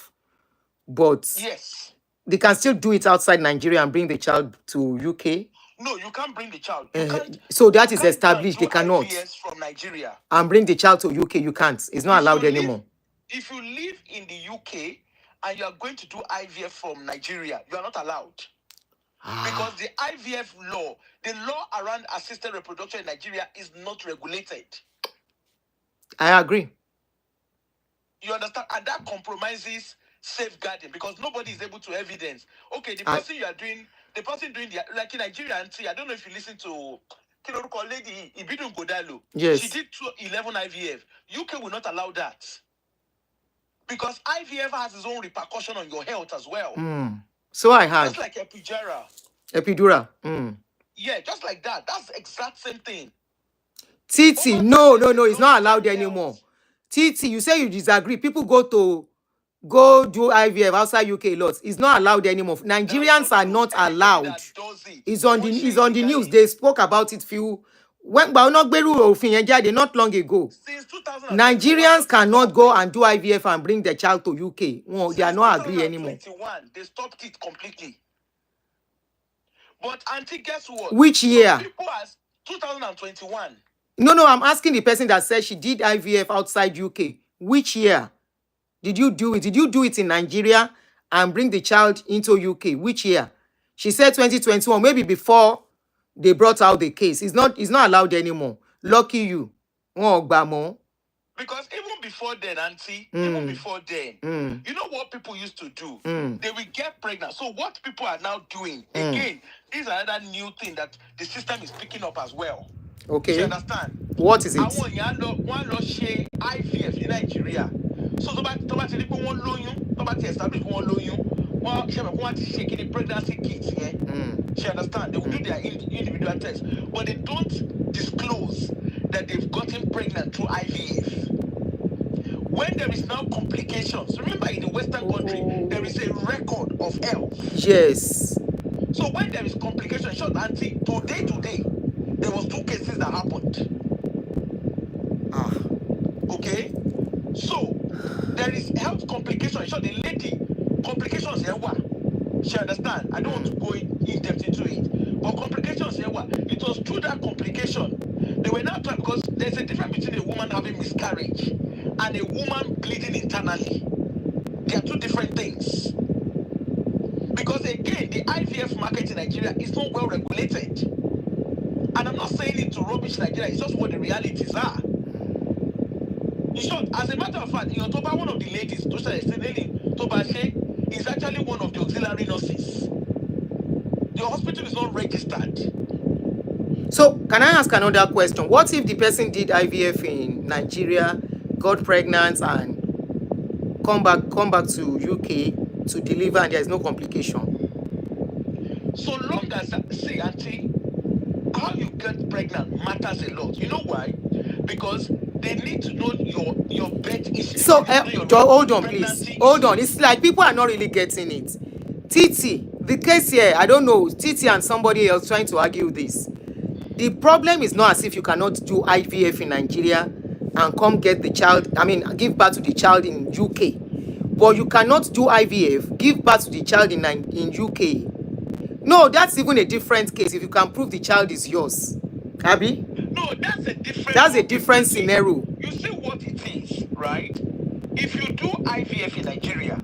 but yes, they can still do it outside Nigeria and bring the child to UK. No, you can't bring the child. You can't, so that is established. They cannot. IVS from Nigeria And bring the child to UK. You can't. It's not allowed anymore. If you live in the UK and you are going to do IVF from Nigeria, you are not allowed. Because the IVF law, the law around assisted reproduction in Nigeria is not regulated. I agree. You understand? And that compromises safeguarding because nobody is able to evidence. Okay, the person you are doing, the person doing the, like in Nigeria, auntie, I don't know if you listen to lady Ibidun Godalo. Yes. She did 11 IVF. UK will not allow that. Because IVF has its own repercussion on your health as well. So I had. Just like epidural. Epidural. Yeah, just like that. That's the exact same thing. Titi, no, it's not allowed anymore. Titi, you say you disagree. People go do IVF outside UK lots. It's not allowed anymore. Nigerians are not allowed. It's on the news. They spoke about it not long ago. Since 2000, Nigerians cannot go and do IVF and bring the child to UK. Well, they are not agree anymore. They stopped it completely. But auntie, guess what? Which year? People as 2021. No, I'm asking the person that said she did IVF outside UK. Which year did you do it? Did you do it in Nigeria and bring the child into UK? Which year? She said 2021, maybe before they brought out the case. It's not allowed anymore. Lucky you. Because even before then, auntie, even before then, you know what people used to do? They will get pregnant. So what people are now doing, again, is another new thing that the system is picking up as well. Okay. Do you understand? What is it? I want share IVF in Nigeria. So somebody establish the pregnancy kits here. She understand? They will do their individual tests, but they don't disclose that they've gotten pregnant through IVF. When there is now complications, remember in the Western country, there is a record of health. Yes. So when there is complication, short auntie, today, there was 2 cases that happened. Okay? So there is health complication. Short the lady, complications here. She understand. I don't want to go in depth into it. But complications here. It was through that complication. They were not trying because there's a difference between a woman having miscarriage and a woman bleeding internally. They are 2 different things. Because again, the IVF market in Nigeria is not well regulated. And I'm not saying it to rubbish Nigeria, it's just what the realities are. In short, as a matter of fact, in October, one of the ladies, is actually one of the auxiliary nurses. The hospital is not registered. So, can I ask another question? What if the person did IVF in Nigeria, got pregnant, and come back to UK to deliver, and there is no complication? So long as, see, auntie, how you get pregnant matters a lot. You know why? Because they need to know your birth history. So, hold on, please. Hold on. It's like people are not really getting it. Titi, the case here, I don't know, Titi and somebody else trying to argue this. The problem is not as if you cannot do IVF in Nigeria and come get the child, give birth to the child in UK. But you cannot do IVF, give birth to the child in UK. No, that's even a different case if you can prove the child is yours. Abby? No, that's a different scenario. You see what it is, right? If you do IVF in Nigeria,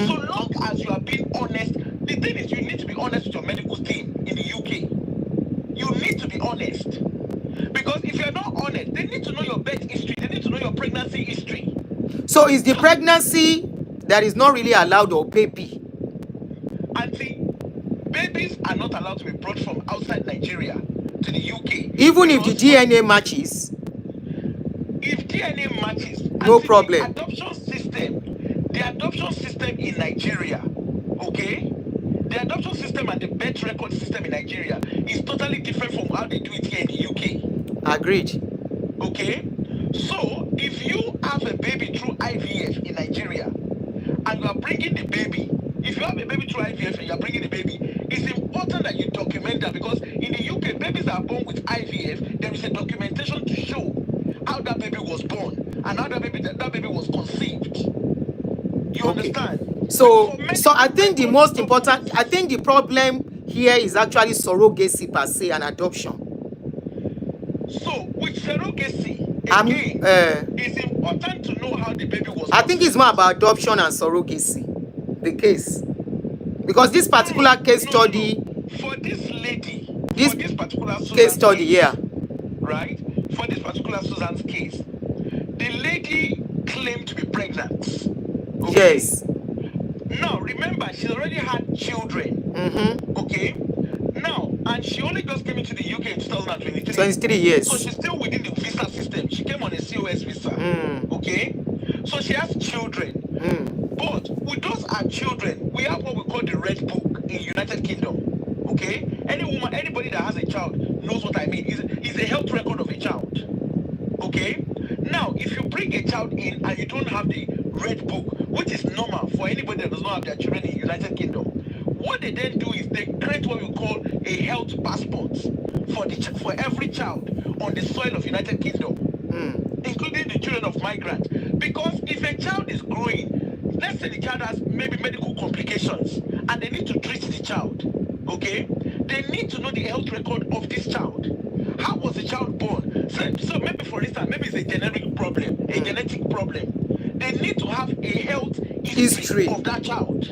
so long as you are being honest, the thing is you need to be honest with your medical team in the UK. You need to be honest. Because if you're not honest, they need to know your birth history, they need to know your pregnancy history. So is the pregnancy that is not really allowed or baby? Auntie, babies are not allowed to be brought from outside Nigeria to the UK. Even if the DNA matches? If DNA matches, no problem. The adoption system in Nigeria, okay? The adoption system and the birth record system in Nigeria is totally different from how they do it here in the UK. Agreed. Okay? So, if you have have a baby through IVF in Nigeria, and you are bringing the baby, if you have a baby through IVF and you are bringing the baby, it's important that you document that, because in the UK, babies are born with IVF. There is a documentation to show how that baby was born and how that baby was conceived. You understand? So I think the most important, I think the problem here is actually surrogacy per se and adoption. So with surrogacy, again, it's important to know how the baby was. I think it's more about adoption and surrogacy, the case, because this particular case study. For this lady, this for this particular case study, yeah, right? For this particular Susan's case, the lady claimed to be pregnant. Okay? Yes. Now remember, she's already had children. Okay. Now, and she only just came into the UK in 2023. 23 years. So she's still within the visa system. She came on a COS visa. Okay. So she has children. But with those are children, we have what we call the Red Book in United Kingdom. Okay. Anybody that has a child knows what I mean. Is a health record of a child. Okay. Now, if you bring a child in and you don't have the Red Book, which is normal for anybody that does not have their children in the United Kingdom, what they then do is they create what we call a health passport for every child on the soil of United Kingdom, including the children of migrants. Because if a child is growing, let's say the child has maybe medical complications and they need to treat the child, okay? They need to know the health record of this child. How was the child born? So maybe, for instance, maybe it's a genetic problem, a genetic problem. They need to have a health history of that child.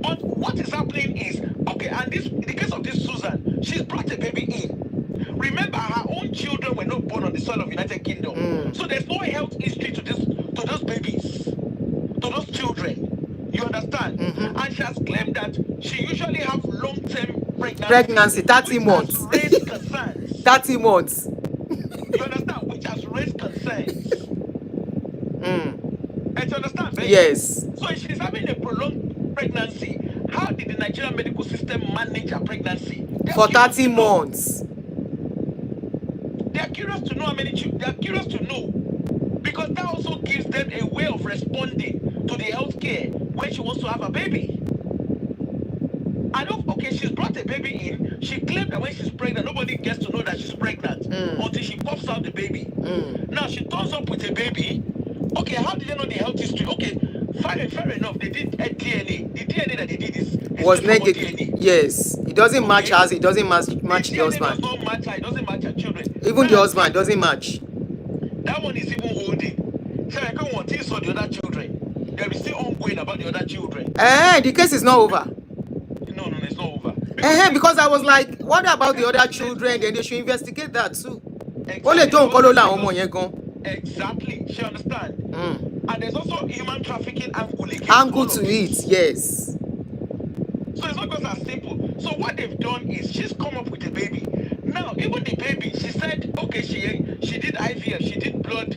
But what is happening is, okay, and in the case of this Susan, she's brought a baby in. Remember, her own children were not born on the soil of United Kingdom. So there's no health history to those babies, to those children. You understand? And she has claimed that she usually have long-term pregnancy 30 months. Raised concerns. 30 months. You understand? Which has raised concerns. And you understand, baby? Yes. So if she's having a prolonged pregnancy, how did the Nigerian medical system manage her pregnancy? For 30 months. They are curious to know how many children. They are curious to know, because that also gives them a way of responding to the healthcare when she wants to have a baby. I know, okay, she's brought a baby in. She claimed that when she's pregnant, nobody gets to know that she's pregnant until she pops out the baby. Now she turns up with a baby. Okay, how did they know the health history? Okay, fair enough. They did a DNA. The DNA that they did was negative. Yes, it doesn't match us. It doesn't match the husband. Does not match her. It doesn't match her children. Even the husband doesn't match. That one is even holding. So I can't want to saw the other children. There is still ongoing about the other children. The case is not over. No, it's not over. Because I was like, what about the other children? Then they should investigate that too. Exactly. She understand. And there's also human trafficking angle to it. Yes. So it's not just as simple. So what they've done is she's come up with a baby. Now, even the baby, she said, okay, she did IVF, she did blood,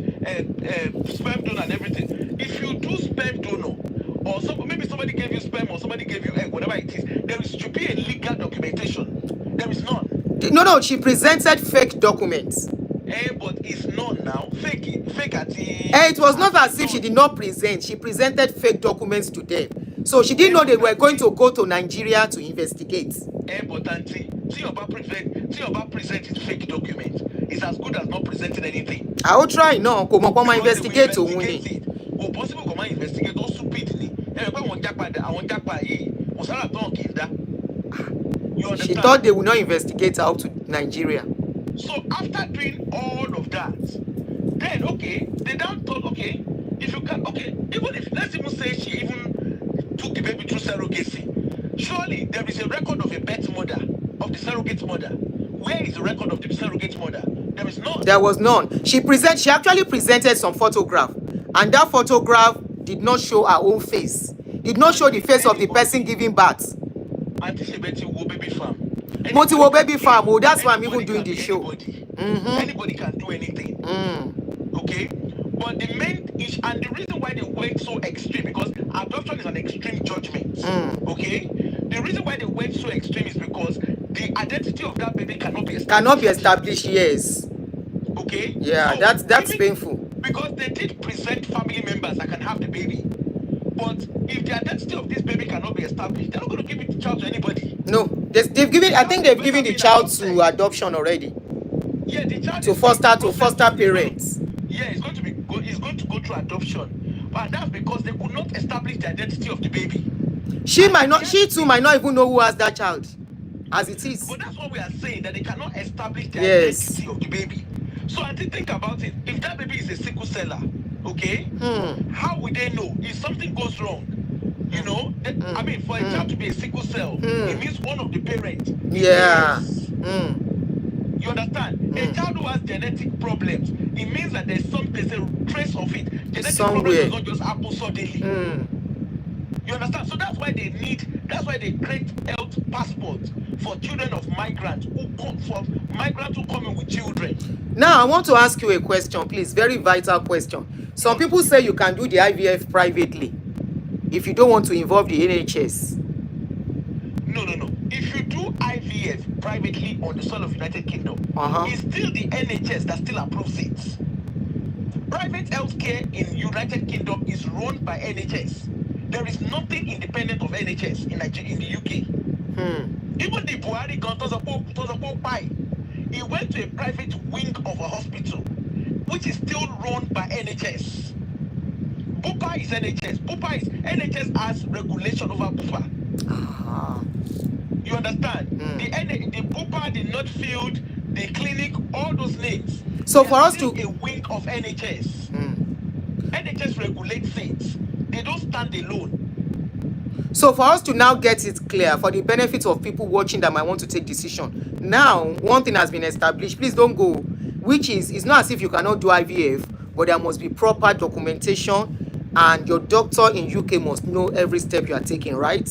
sperm donor and everything. If you do sperm donor, or maybe somebody gave you sperm or somebody gave you egg, whatever it is, there should be a legal documentation. There is none. No, she presented fake documents. But it's not now. Fake at the... it was not as if she did not present. She presented fake documents to them. So she didn't know they were going to go to Nigeria to investigate. But auntie, see about presenting fake documents is as good as not presenting anything. I will try, no. Come on, investigate. Well, possible come and investigate those stupidly. She thought they would not investigate out to Nigeria. So after doing all of that, then okay, they now thought, okay, if you can, okay, even if, let's even say she even took the baby through surrogacy, surely there is a record of a birth mother, of the surrogate mother. Where is the record of the surrogate mother? There is none. There was none. She actually presented some photograph, and that photograph did not show her own face. Did not show the face of the person giving birth. Anticipate baby farm. Motiwo baby farm. Oh, that's why I'm even doing the show. Anybody can do anything. Okay? But the main issue, and the reason why they went so extreme, because adoption is an extreme judgment. Okay? The reason why they went so extreme is because the identity of that baby cannot be established. Yes. Okay? Yeah, so that's painful. because they did present family members that can have the baby. But if the identity of this baby cannot be established, they're not going to give the child to anybody. No, they've given. I think they've given the child to adoption already. Yeah, the child to is foster parents. It's going to go through adoption, but that's because they could not establish the identity of the baby. She too might not even know who has that child, as it is. But that's what we are saying, that they cannot establish the identity of the baby. So I think about it. If that baby is a sickle seller, okay, how would they know if something goes wrong? You know, I mean, for a child to be a sickle cell, it means one of the parents. Yeah. You understand? A child who has genetic problems, it means that there's a trace of it. Genetic problems does not just happen suddenly. You understand? So that's why they create health passports for children of migrants who come in with children. Now I want to ask you a question, please. Very vital question. Some people say you can do the IVF privately if you don't want to involve the NHS. No. If you do IVF privately on the soil of United Kingdom, it's still the NHS that still approves it. Private healthcare in United Kingdom is run by NHS. There is nothing independent of NHS in the UK. Even the Buhari gun he went to a private wing of a hospital, which is still run by NHS. Bupa is NHS. NHS has regulation over Bupa. You understand? The Bupa, the Nutfield, the clinic, all those names. So for us to a wing of NHS. NHS regulates things. They don't stand alone. So for us to now get it clear, for the benefit of people watching that might want to take decision, now one thing has been established. Please don't go. Which is, it's not as if you cannot do IVF, but there must be proper documentation, and your doctor in UK must know every step you are taking, right?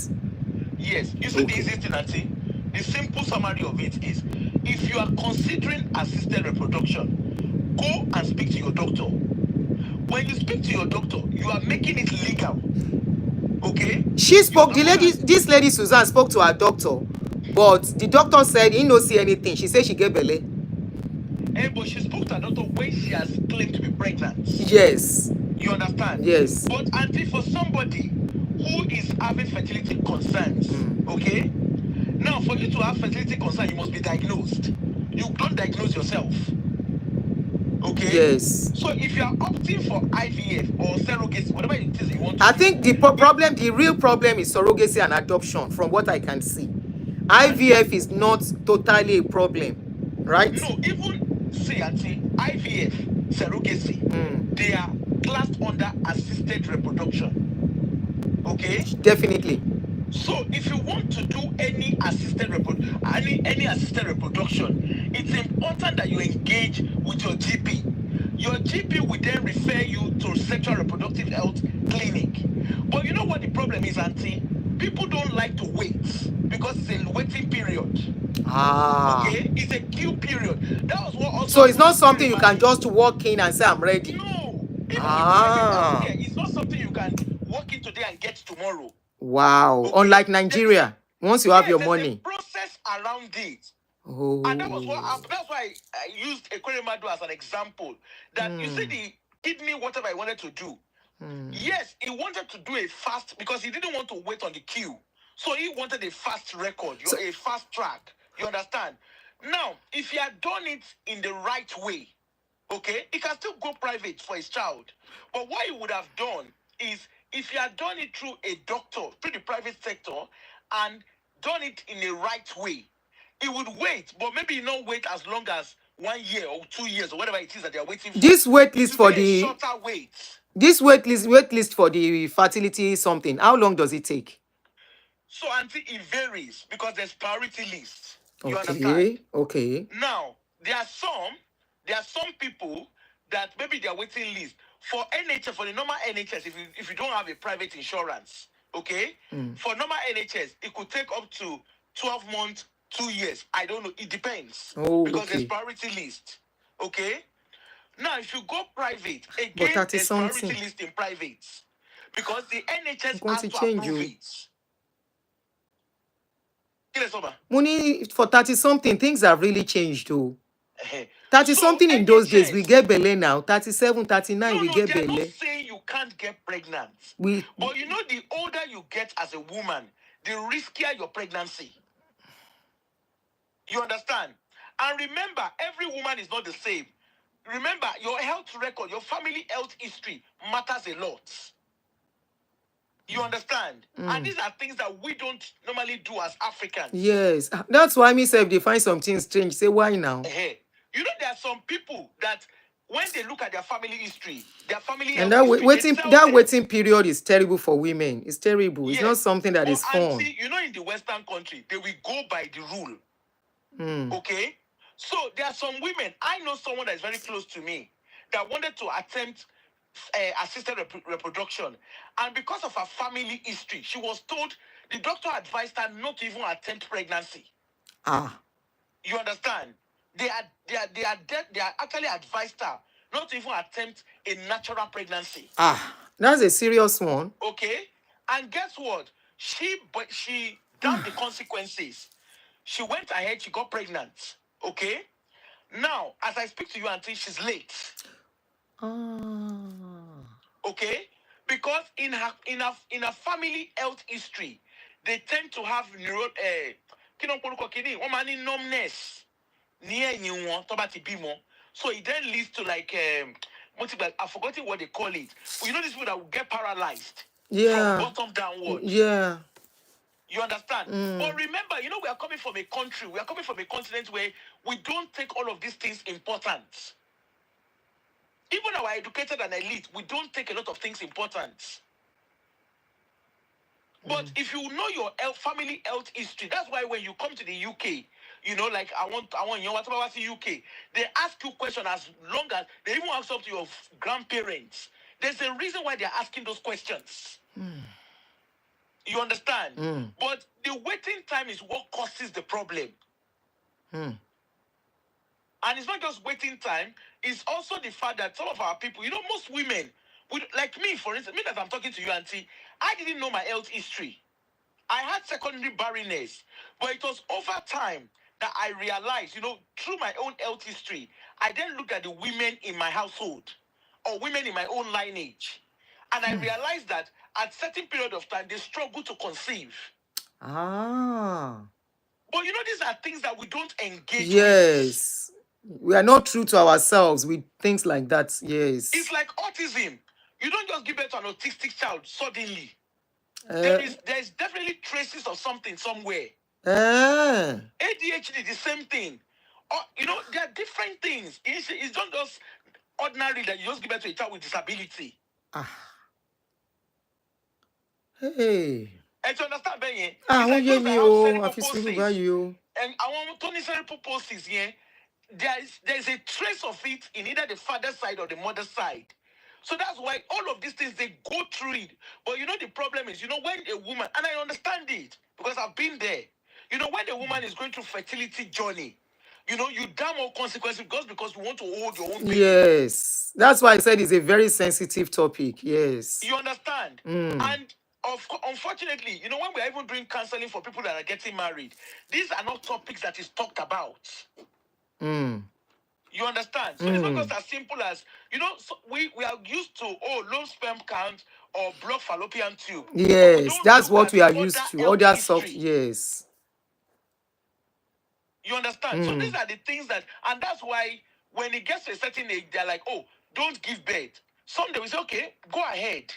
Yes. You see, the easiest thing, Auntie, the simple summary of it is, if you are considering assisted reproduction, go and speak to your doctor. When you speak to your doctor, you are making it legal. Okay? This lady Susan spoke to her doctor, but the doctor said he no see anything. She said she get belle. But she spoke to her doctor when she has claimed to be pregnant. Yes. You understand? Yes. But Auntie, for somebody who is having fertility concerns, okay? Now, for you to have fertility concerns, you must be diagnosed. You don't diagnose yourself. Okay? Yes. So if you are opting for IVF or surrogacy, whatever it is you want to I think the real problem is surrogacy and adoption, from what I can see. IVF is not totally a problem, right? No, even see, Auntie, IVF, surrogacy, they are classed under assisted reproduction. Okay? Definitely. So if you want to do any assisted reproduction, it's important that you engage with your GP. Your GP will then refer you to sexual reproductive health clinic. But you know what the problem is, Auntie? People don't like to wait because it's a waiting period. Okay? It's a queue period. That was what also. So it's not something you can just walk in and say, I'm ready. No. It's not something you can walk in today and get tomorrow. Wow. Okay. Unlike Nigeria, once you have your money. There's a process around it. And that's why I used Ekweremadu as an example. That you see the kidney, whatever I wanted to do. Yes, he wanted to do a fast because he didn't want to wait on the queue. So he wanted a fast record, a fast track. You understand? Now, if he had done it in the right way, okay, he can still go private for his child. But what he would have done is, if he had done it through a doctor, through the private sector, and done it in the right way, he would wait, but maybe not wait as long as 1 year or 2 years or whatever it is that they are waiting for. This wait list for the shorter wait. This wait list for the fertility something, how long does it take? So, Auntie, it varies because there's priority lists. You understand? Okay. Now, there are some people that maybe their waiting list for NHS, for the normal NHS, if you don't have a private insurance, okay? For normal NHS, it could take up to 12 months, 2 years. I don't know. It depends. Because there's priority list. Okay? Now, if you go private, again, there's priority list in private. Because the NHS has to approve it. Money for 30-something, things have really changed too. 30 So something in those days, we NHS, get belle now. 37, 39, no, we no, get they're not belle. saying you can't get pregnant. We, But you know, the older you get as a woman, the riskier your pregnancy. You understand? And remember, every woman is not the same. Remember, your health record, your family health history matters a lot. You understand? And these are things that we don't normally do as Africans. yes, that's why me say if they find something strange, say why now? You know, there are some people that when they look at their family history, their family And health that history, waiting, they tell that them, waiting period is terrible for women. It's terrible. It's not yes. something that But is fun. auntie, you know, in the Western country, they will go by the rule. Okay? So there are some women, I know someone that is very close to me that wanted to attempt assisted reproduction. And because of her family history, she was told, the doctor advised her not to even attempt pregnancy. You understand? They are actually advised her not to even attempt a natural pregnancy. That's a serious one. Okay? And guess what? She down the consequences. She went ahead, she got pregnant. Okay? Now, as I speak to you, auntie, she's late. Okay? Because in her family health history, they tend to have numbness near you. So it then leads to like I've forgotten what they call it. But you know these people that will get paralyzed from bottom downwards. Yeah. You understand? But remember, you know, we are coming from a country, we are coming from a continent where we don't take all of these things important. Even our educated and elite, we don't take a lot of things important. But if you know your family health history, that's why when you come to the UK, you know, like I want you know what about the UK? They ask you questions as long as they even ask up to your grandparents. There's a reason why they're asking those questions. You understand? But the waiting time is what causes the problem. And it's not just waiting time, it's also the fact that some of our people, you know, most women, like me, for instance, me that I'm talking to you, auntie, I didn't know my health history. I had secondary barrenness, but it was over time that I realized, you know, through my own health history, I then looked at the women in my household or women in my own lineage. And I realized that at certain period of time, they struggle to conceive. But you know, these are things that we don't engage with. Yes. We are not true to ourselves with things like that. Yes. It's like autism. You don't just give birth to an autistic child suddenly. There is definitely traces of something somewhere. ADHD, the same thing. Or, you know, there are different things. It's not just ordinary that you just give birth to a child with disability. Hey. And to understand, Ben, I it's want like you those that have cerebral you. And I want to cerebral palsy, yeah. There's a trace of it in either the father's side or the mother's side. So that's why all of these things, they go through it. But you know, the problem is, you know, when a woman, and I understand it because I've been there, you know, when a woman is going through fertility journey, you know, you damn more consequences because you want to hold your own baby. Yes. That's why I said it's a very sensitive topic. Yes. You understand? And unfortunately, you know, when we're even doing counseling for people that are getting married, these are not topics that is talked about. You understand? So it's not just as simple as, you know, so we are used to, low sperm count or blocked fallopian tube. Yes, that's what we are used to. Other soft, yes. You understand? So these are the things that, and that's why when it gets to a certain age, they're like, oh, don't give birth. Some they will say, okay, go ahead.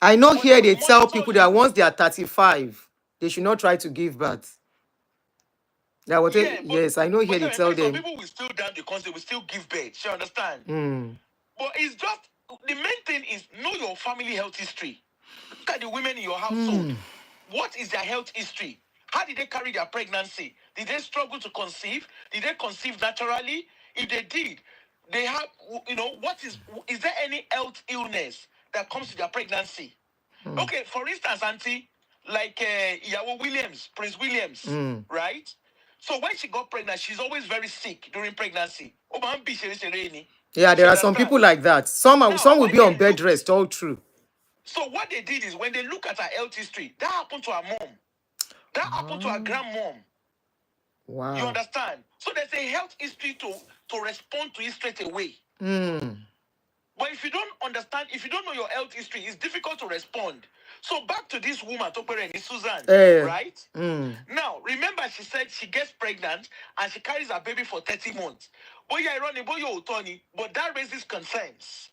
I know here they tell people that once they are 35, they should not try to give birth. That what yes, I know here they tell them. Some people will still down the concept, they will still give birth. You understand? But it's just, the main thing is know your family health history. Look at the women in your household. What is their health history? How did they carry their pregnancy? Did they struggle to conceive? Did they conceive naturally? If they did, they have, you know, is there any health illness that comes to their pregnancy? Okay, for instance, auntie, like Yawo Williams, Prince Williams, right? So when she got pregnant, she's always very sick during pregnancy. Yeah, there are some people like that. Some will be on bed rest all through. So what they did is when they look at her health history, that happened to her mom. That happened to her grandmom. Wow. You understand? So there's a health history to respond to it straight away. But if you don't understand, if you don't know your health history, it's difficult to respond. So back to this woman, Topereni, Susan, right? Now, remember she said she gets pregnant and she carries her baby for 30 months. But that raises concerns.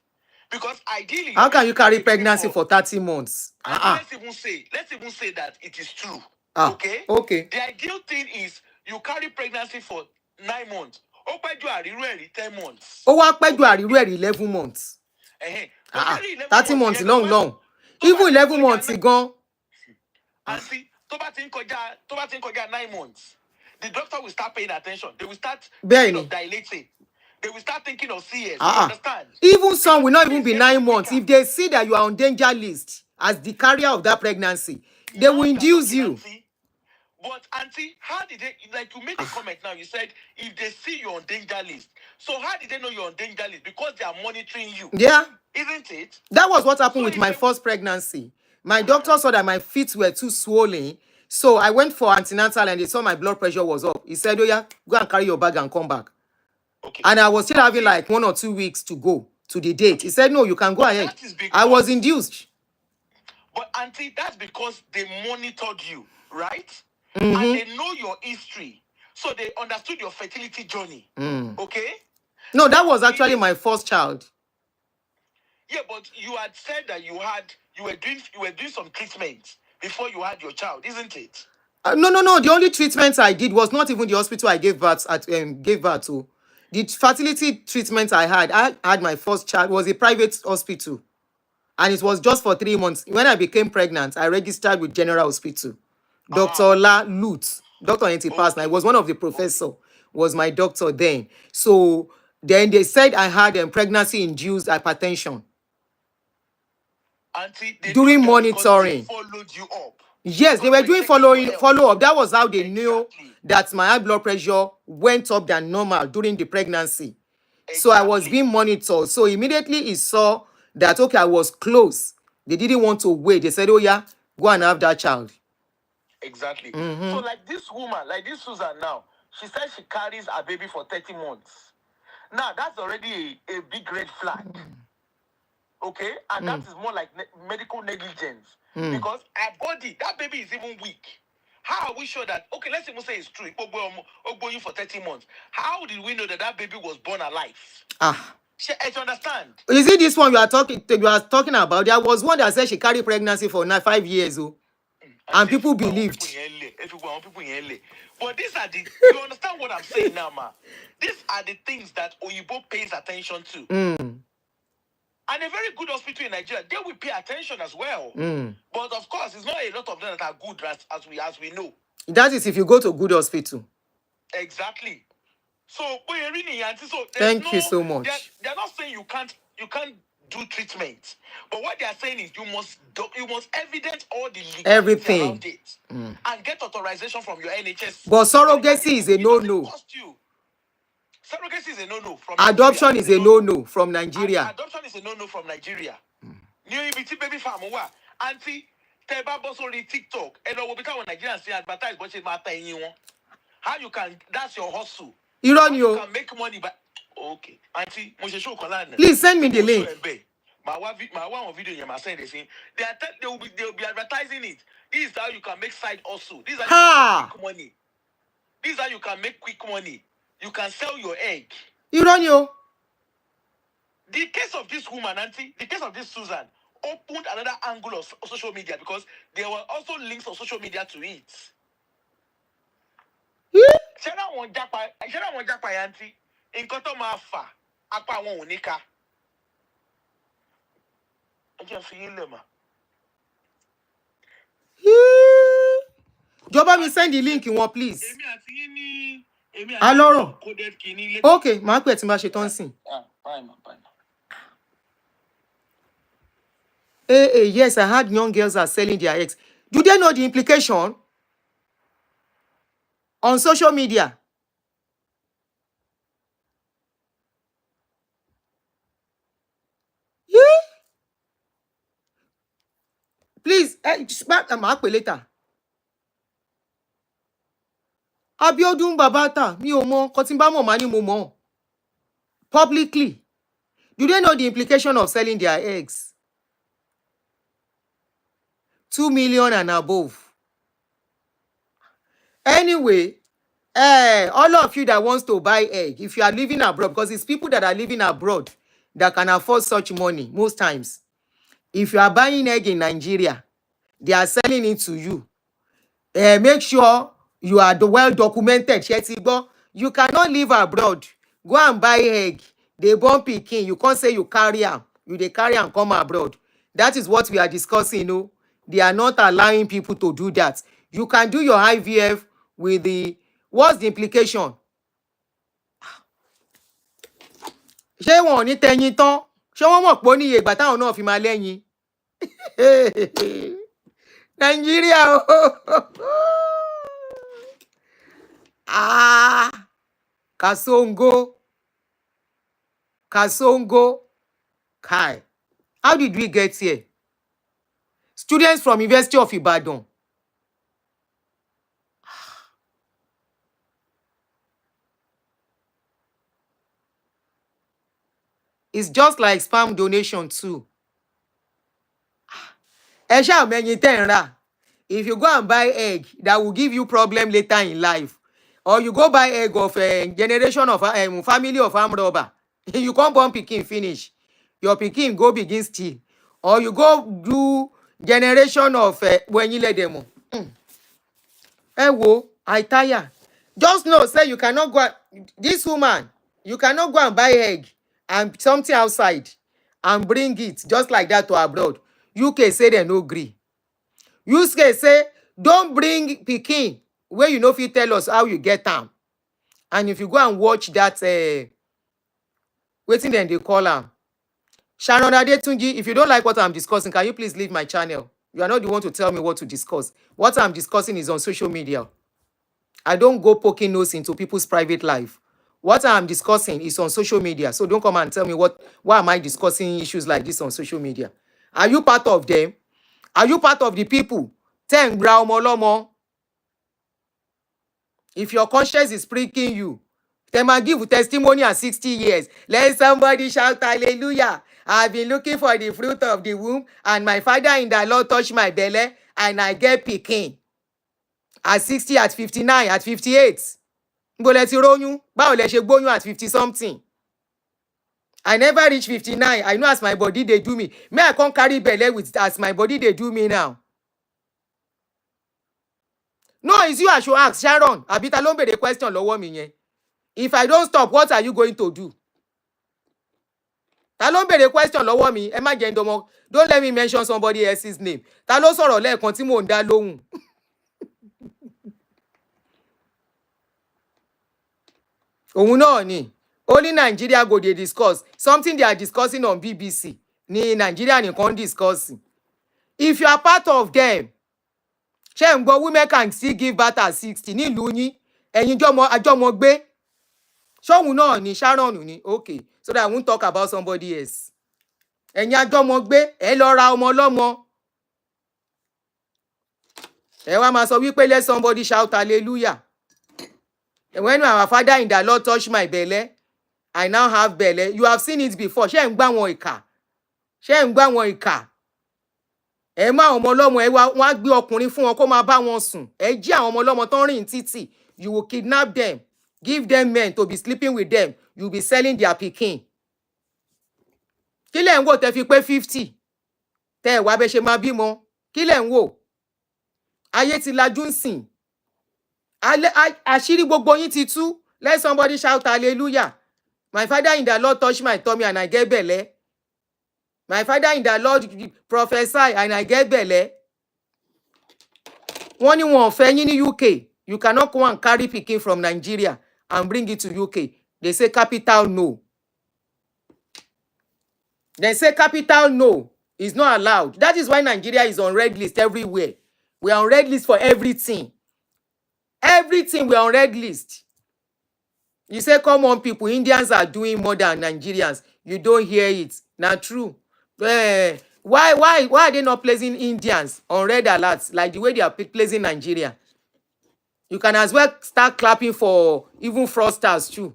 Because ideally... How can you carry pregnancy for 30 months? Let's even say that it is true. Okay? Okay. The ideal thing is you carry pregnancy for 9 months. 10 months. Oh, what pay you are 11 months. 30 months long. Even 11 months gone. And see, Toba think 9 months. The doctor will start paying attention. They will start thinking of dilating. They will start thinking of CS. You understand? Even some will not even be 9 months. If they see that you are on danger list as the carrier of that pregnancy, they will induce you. But auntie, how did they, like you made a comment now, you said if they see you on danger list. So how did they know you're on danger list? Because they are monitoring you. Yeah. Isn't it? That was what happened with my first pregnancy. My doctor saw that my feet were too swollen. So I went for antenatal and they saw my blood pressure was up. He said, oh yeah, go and carry your bag and come back. Okay. And I was still having like 1 or 2 weeks to go to the date. He said, no, you can go ahead. I was induced. But auntie, that's because they monitored you, right? And they know your history. So they understood your fertility journey. Okay? No, that was actually my first child. Yeah, but you had said that you were doing some treatment before you had your child, isn't it? No. The only treatment I did was not even the hospital I gave birth to. The fertility treatment I had my first child was a private hospital. And it was just for 3 months. When I became pregnant, I registered with General Hospital. Dr. Ola Lutz, Dr. Antipasna, I was one of the professors, was my doctor then. So then they said I had pregnancy-induced hypertension. Auntie, during monitoring. They followed you up. Yes, they were doing follow-up. That was how they knew that my high blood pressure went up than normal during the pregnancy. So I was being monitored. So immediately he saw that, okay, I was close. They didn't want to wait. They said, oh yeah, go and have that child. Exactly. So like this woman, like this Susan now, she said she carries a baby for 30 months. Now that's already a big red flag. Okay? And that is more like medical negligence. Because our body, that baby is even weak. How are we sure that, okay, let's even say it's true, going for 30 months. How did we know that that baby was born alive? I understand. Is it this one you are talking about? There was one that said she carried pregnancy for 5 years. And people believed. But these are you understand what I'm saying now, ma? These are the things that Oyibo pays attention to. And a very good hospital in Nigeria, they will pay attention as well. But of course, it's not a lot of them that are good as we know. That is if you go to a good hospital. Exactly. So, thank you so much. They're not saying you can't do treatment, but what they are saying is you must evidence all the everything around it and get authorization from your NHS. But surrogacy is a no-no. Surrogacy is a no-no from adoption is a no-no from Nigeria. Adoption is a no-no from Nigeria. New baby farm auntie Teba boss on TikTok and will become Nigerians say advertise but it's matter in how you can that's your hustle. You can make money but okay. Auntie, please send me the link. My one video you saying they will be advertising it. This is how you can make side hustle. This is how you can make quick money. This is how you can make quick money. You can sell your egg. The case of this woman, auntie, the case of this Susan, opened another angle of social media because there were also links on social media to it. Shana won japa auntie. In koto mafa, apa won unika. I just feel them. Joba, me send the link in one, please. Aloro. Okay, ma pe ti ma ṣe ton sin. Yes, I heard young girls are selling their eggs. Do they know the implication on social media? Yeah. Please, back later. Abiodun Babata, mi ò mọ̀, nǹkan tí n bá mọ̀ máa ní mo mọ̀. Publicly. Do they know the implication of selling their eggs? 2 million and above. Anyway, all of you that wants to buy egg, if you are living abroad, because it's people that are living abroad that can afford such money most times. If you are buying egg in Nigeria, they are selling it to you. Make sure you are well documented. You cannot live abroad. Go and buy egg. They born pikin. You can't say you carry am. You dey carry am come abroad. That is what we are discussing. No, they are not allowing people to do that. You can do your IVF with the. What's the implication? Ṣé wọn ò ní tẹyin tán? Ṣé wọ́n mọ̀ pé ó ní iye ìgbà táwọn náà fi máa lẹ́yìn? Nigeria. Kasongo. Kai. How did we get here? Students from University of Ibadan. It's just like spam donation too. If you go and buy egg, that will give you problem later in life. Or you go buy egg of a generation of family of armed robber. You can't born pikin finish. Your pikin go begin steal. Or you go do generation of when you let them. I tire. Just know, say you cannot go. This woman, you cannot go and buy egg and something outside and bring it just like that to abroad. UK say they no agree. UK say don't bring pikin where you know if you tell us how you get them. And if you go and watch that, waiting then they call them. Sharon Adetunji, if you don't like what I'm discussing, can you please leave my channel? You are not the one to tell me what to discuss. What I'm discussing is on social media. I don't go poking nose into people's private life. What I'm discussing is on social media. So don't come and tell me why am I discussing issues like this on social media. Are you part of them? Are you part of the people? If your conscience is pricking you, they might give testimony at 60 years. Let somebody shout hallelujah. I've been looking for the fruit of the womb, and my father in the Lord touched my belly, and I get pikin. At 60, at 59, at 58. Báwo lẹ ṣe gbóyún at 50 something. I never reach 59. I know as my body they do me. May I can't carry belly with as my body they do me now. No, it's you I should ask, Sharon. Abita ló ń bèrè question lọ́wọ́ mi yẹn. If I don't stop, what are you going to do? Ta ló ń bèrè question lọ́wọ́ mi? Ẹ má jẹ́ ndomo. Don't let me mention somebody else's name. Ta ló sọ̀rọ̀ lẹ́ẹ̀kan tí mò ń dá lóhùn? Òun náà ni. Only Nigeria go dey discuss. Something they are discussing on BBC. Ni Nigeria nìkan discuss. If you are part of them, women can still give birth at 60. Ní ìlú yín, ẹ̀yin àjọmọ gbé. Ṣóhun náà ni Sharon ni. Okay, so that I won't talk about somebody else. Ẹ̀yin àjọmọ gbé, ẹ lọ ra ọmọ lọ́mọ. Ẹ wá máa sọ wípé let somebody shout hallelujah. And when our father in the Lord touched my belly, I now have belly. You have seen it before. Ṣé ń gbá wọn ìkà. Ẹ má ọmọ ọlọ́mọ ẹ wá wọ́n á gbé ọkùnrin fún wọn kó máa bá wọn sùn. Ẹ jí àwọn ọmọ ọlọ́mọ tó ń rìn títì. You will kidnap them. Give them men to be sleeping with them. You will be selling their pikin. Kí lẹ̀ ń wò tẹ́ fi pé 50? Tẹ́ ẹ wá bẹ́ ṣe máa bímọ. Kí lẹ̀ ń wò? Ayé ti lajú ń sìn. Àṣírí gbogbo yín ti tú. Let somebody shout hallelujah. My father in the Lord touched my tummy and I get belly. My father in the Lord prophesy and I get belly. Wọ́n ní wọn ò fẹ́ yín ní UK. You cannot go and carry pikin from Nigeria and bring it to UK. They say capital no. They say capital no is not allowed. That is why Nigeria is on red list everywhere. We are on red list for everything. Everything we are on red list. You say, come on, people, Indians are doing more than Nigerians. You don't hear it. Not true. Why are they not placing Indians on red alerts like the way they are placing Nigeria? You can as well start clapping for even fraudsters too.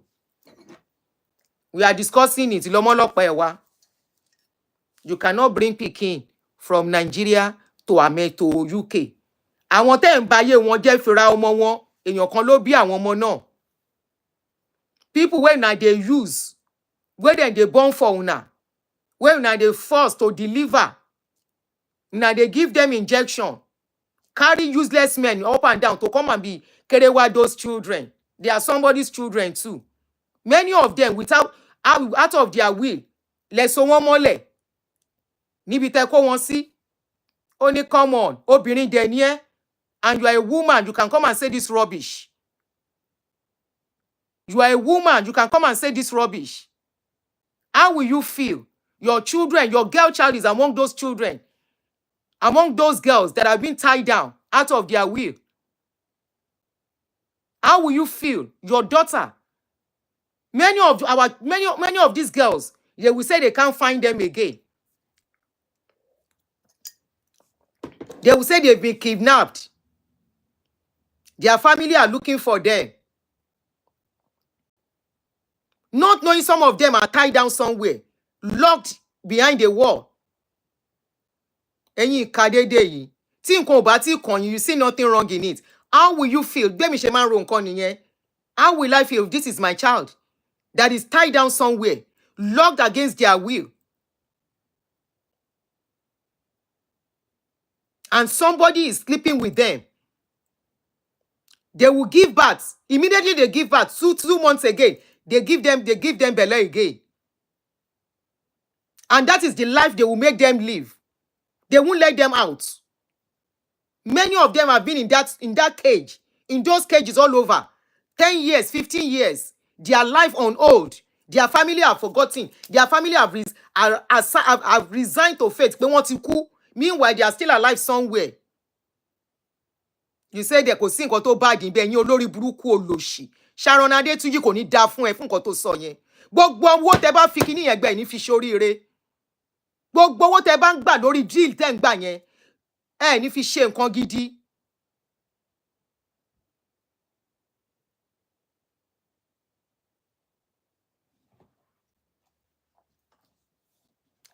We are discussing it. Ilomolope ewa. You cannot bring pikin from Nigeria to America to UK. Àwọn tẹ́ ń báyé wọn jẹ́ fira ọmọ wọn. Èèyàn kan ló bí àwọn ọmọ náà. People wey na dey use, wey dem dey born for una, wey una dey force to deliver, una dey give them injection, carry useless men up and down to come and be kerewa those children. They are somebody's children too. Many of them out of their will, lẹ so wọ́n mọ́lẹ̀. Níbi tẹ́ kó wọn sí. Ó ní come on, obìnrin dẹ̀ ni ẹ́, and you are a woman, you can come and say this rubbish. You are a woman, you can come and say this rubbish. How will you feel? Your children, your girl child is among those children, among those girls that have been tied down out of their will. How will you feel? Your daughter. Many of these girls, they will say they can't find them again. They will say they've been kidnapped. Their family are looking for them. Not knowing some of them are tied down somewhere, locked behind a wall. Ẹ̀yin ìkà dédé yìí, tí nǹkan ò bá tí kàn yín, you see nothing wrong in it. How will you feel? Gbémi ṣe máa ń ro nǹkan nìyẹn. How will I feel if this is my child that is tied down somewhere, locked against their will? And somebody is sleeping with them. They will give birth. Immediately they give birth. 2 months again, they give them belle again. And that is the life they will make them live. They won't let them out. Many of them have been in that cage, in those cages all over. 10 years, 15 years. Their life on hold. Their family have forgotten. Their family have resigned to fate. They want to cool. Meanwhile, they are still alive somewhere. You say they could sing nǹkan tó bad níbẹ̀, ẹ̀yin olórí burúkú olòṣì. Sharon Adétúnjí kò ní dá fún ẹ fún nǹkan tó sọ yẹn. Gbogbo owó tẹ́ bá fi kíní yẹn gbà ní fi ṣoríire. Gbogbo owó tẹ́ bá ń gbà lórí deal tẹ́ ń gbà yẹn, ẹ ní fi ṣe nǹkan gidi.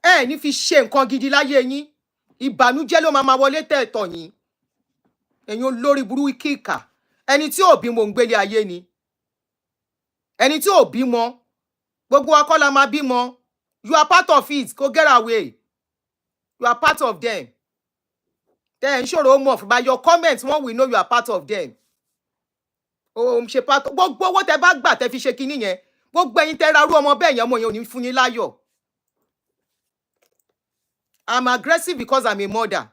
Ẹ ní fi ṣe nǹkan gidi láyé yín. Ìbànújẹ́ ló máa wọlé tẹ̀tọ̀ yín. Ẹ̀yin olórí burúkú kíkà. Ẹni tí ò bímọ ń gbélé ayé ni. Ẹni tí ò bímọ, gbogbo wa kọ́ la máa bímọ. You are part of it. Go get away. You are part of them. Then ṣòro mọ̀ by your comments, one will know you are part of them. Oh, ṣe part. Gbogbo owó tẹ́ bá gbà tẹ́ fi ṣe kinní yẹn. Gbogbo ẹ̀yin tẹ́ ra rú ọmọ bẹ́ẹ̀ yẹn, ọmọ yẹn ò ní fún yín láyọ̀. I'm aggressive because I'm a mother.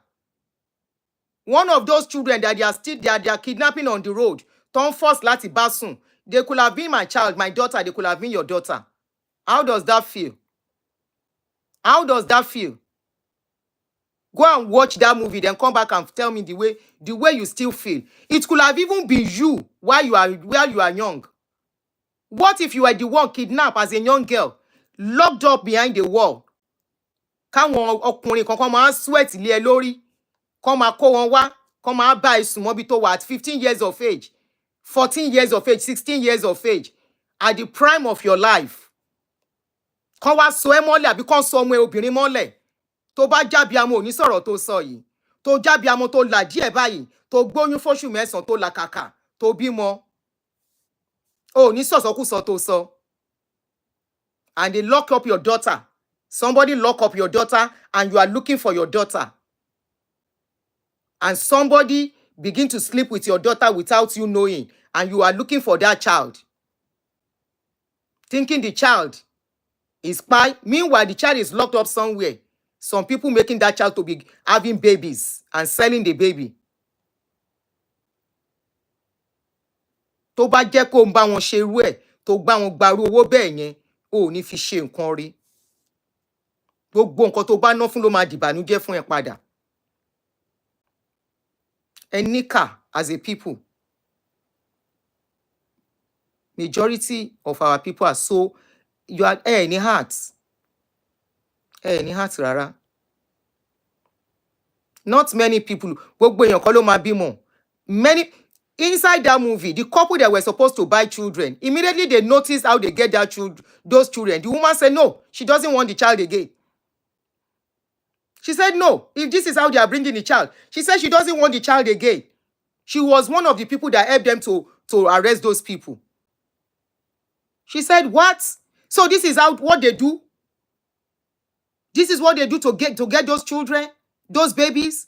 One of those children that they are kidnapping on the road, turn first láti bá sùn. They could have been my child, my daughter. They could have been your daughter. How does that feel? How does that feel? Go and watch that movie, then come back and tell me the way you still feel. It could have even been you while you are young. What if you were the one kidnapped as a young girl, locked up behind the wall? Káwọn ọkùnrin kankan máa sweat lé ẹ lórí. Kọ́ máa kó wọn wá, kọ́ máa bá ẹ sùn mọ́bí tó wà at 15 years of age, 14 years of age, 16 years of age, at the prime of your life. Kọ́ wá so ẹ mọ́lẹ̀ àbí kọ́ so ọmọ ẹ obìnrin mọ́lẹ̀. Tó bá jábí amọ̀ ò ní sọ̀rọ̀ tó sọ yìí. Tó jábí amọ̀ tó là díẹ̀ báyìí, tó gbóyún fóṣù mẹ́sàn-án tó là kàkà, tó bímọ. Ò ní sọ̀sọ́kùsọ tó sọ. And they lock up your daughter. Somebody lock up your daughter and you are looking for your daughter. And somebody begin to sleep with your daughter without you knowing, and you are looking for that child. Thinking the child is spy. Meanwhile, the child is locked up somewhere. Some people making that child to be having babies and selling the baby. Tó bá jẹ́ kó ń bá wọn ṣe irú ẹ̀, tó gbá wọn gbarú owó bẹ́ẹ̀ yẹn, ò ní fi ṣe nǹkan rí. Gbogbo nǹkan tó bá ná fún ló máa dìbànújẹ́ fún ẹ padà. Enika as a people. Majority of our people are so, you are any hearts. Any hearts rárá. Not many people. Gbogbo èèyàn kọ́ ló máa bímọ. Inside that movie, the couple that were supposed to buy children, immediately they noticed how they get those children. The woman said, no, she doesn't want the child again. She said, no, if this is how they are bringing the child. She said she doesn't want the child again. She was one of the people that helped them to arrest those people. She said, what? So this is what they do? This is what they do to get those children, those babies?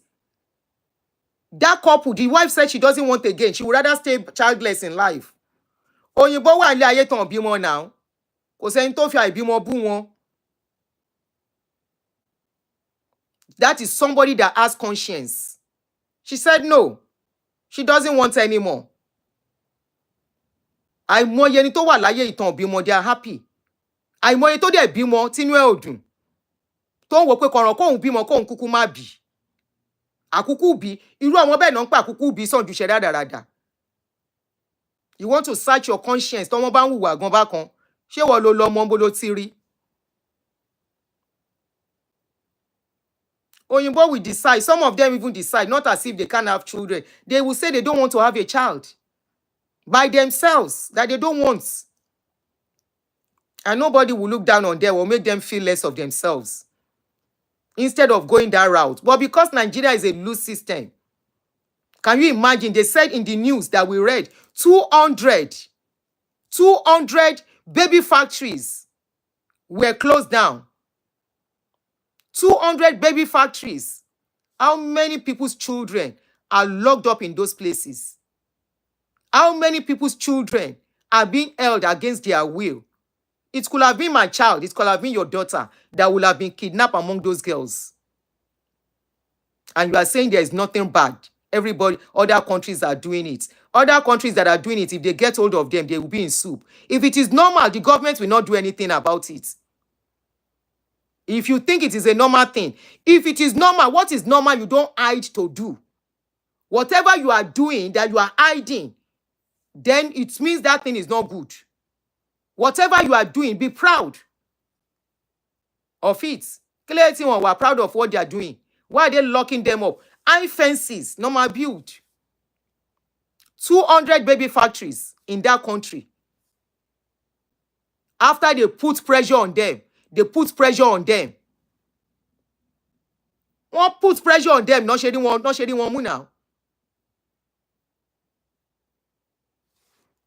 That couple, the wife said she doesn't want again. She would rather stay childless in life. Òyìnbó wà ní ayé tán bímọ now. Kò sẹ́ni tó fi àìbímọ bú wọn. That is somebody that has conscience. She said no. She doesn't want anymore. Àìmọye ẹni tó wà láyé ìtàn bímọ, they are happy. Àìmọye tó dẹ̀ bímọ tínú ẹ̀ ò dùn. Tó ń wò pé kọ̀ràn kóhun bímọ kóhun kúkú má bí. Àkúkú bí, irú àwọn bẹ́ẹ̀ náà ń pa àkúkú bí sàn ju ṣẹ̀dá dáradára. You want to search your conscience. Tọ́mọ bá ń hùwà gan bákan. Ṣé wọ́n lo lọ́mọ bó ló ti rí? Òyìnbó will decide. Some of them even decide, not as if they can't have children. They will say they don't want to have a child by themselves, that they don't want. And nobody will look down on them or make them feel less of themselves instead of going that route. But because Nigeria is a loose system, can you imagine? They said in the news that we read 200 baby factories were closed down. 200 baby factories. How many people's children are locked up in those places? How many people's children are being held against their will? It could have been my child. It could have been your daughter that would have been kidnapped among those girls. And you are saying there is nothing bad. Everybody, other countries are doing it. Other countries that are doing it, if they get hold of them, they will be in soup. If it is normal, the government will not do anything about it. If you think it is a normal thing, if it is normal, what is normal, you don't hide to do. Whatever you are doing that you are hiding, then it means that thing is not good. Whatever you are doing, be proud of it. Clearly, we are proud of what they are doing. Why are they locking them up? High fences, normal build. 200 baby factories in that country. After they put pressure on them, they put pressure on them. What put pressure on them? Not shedding one now.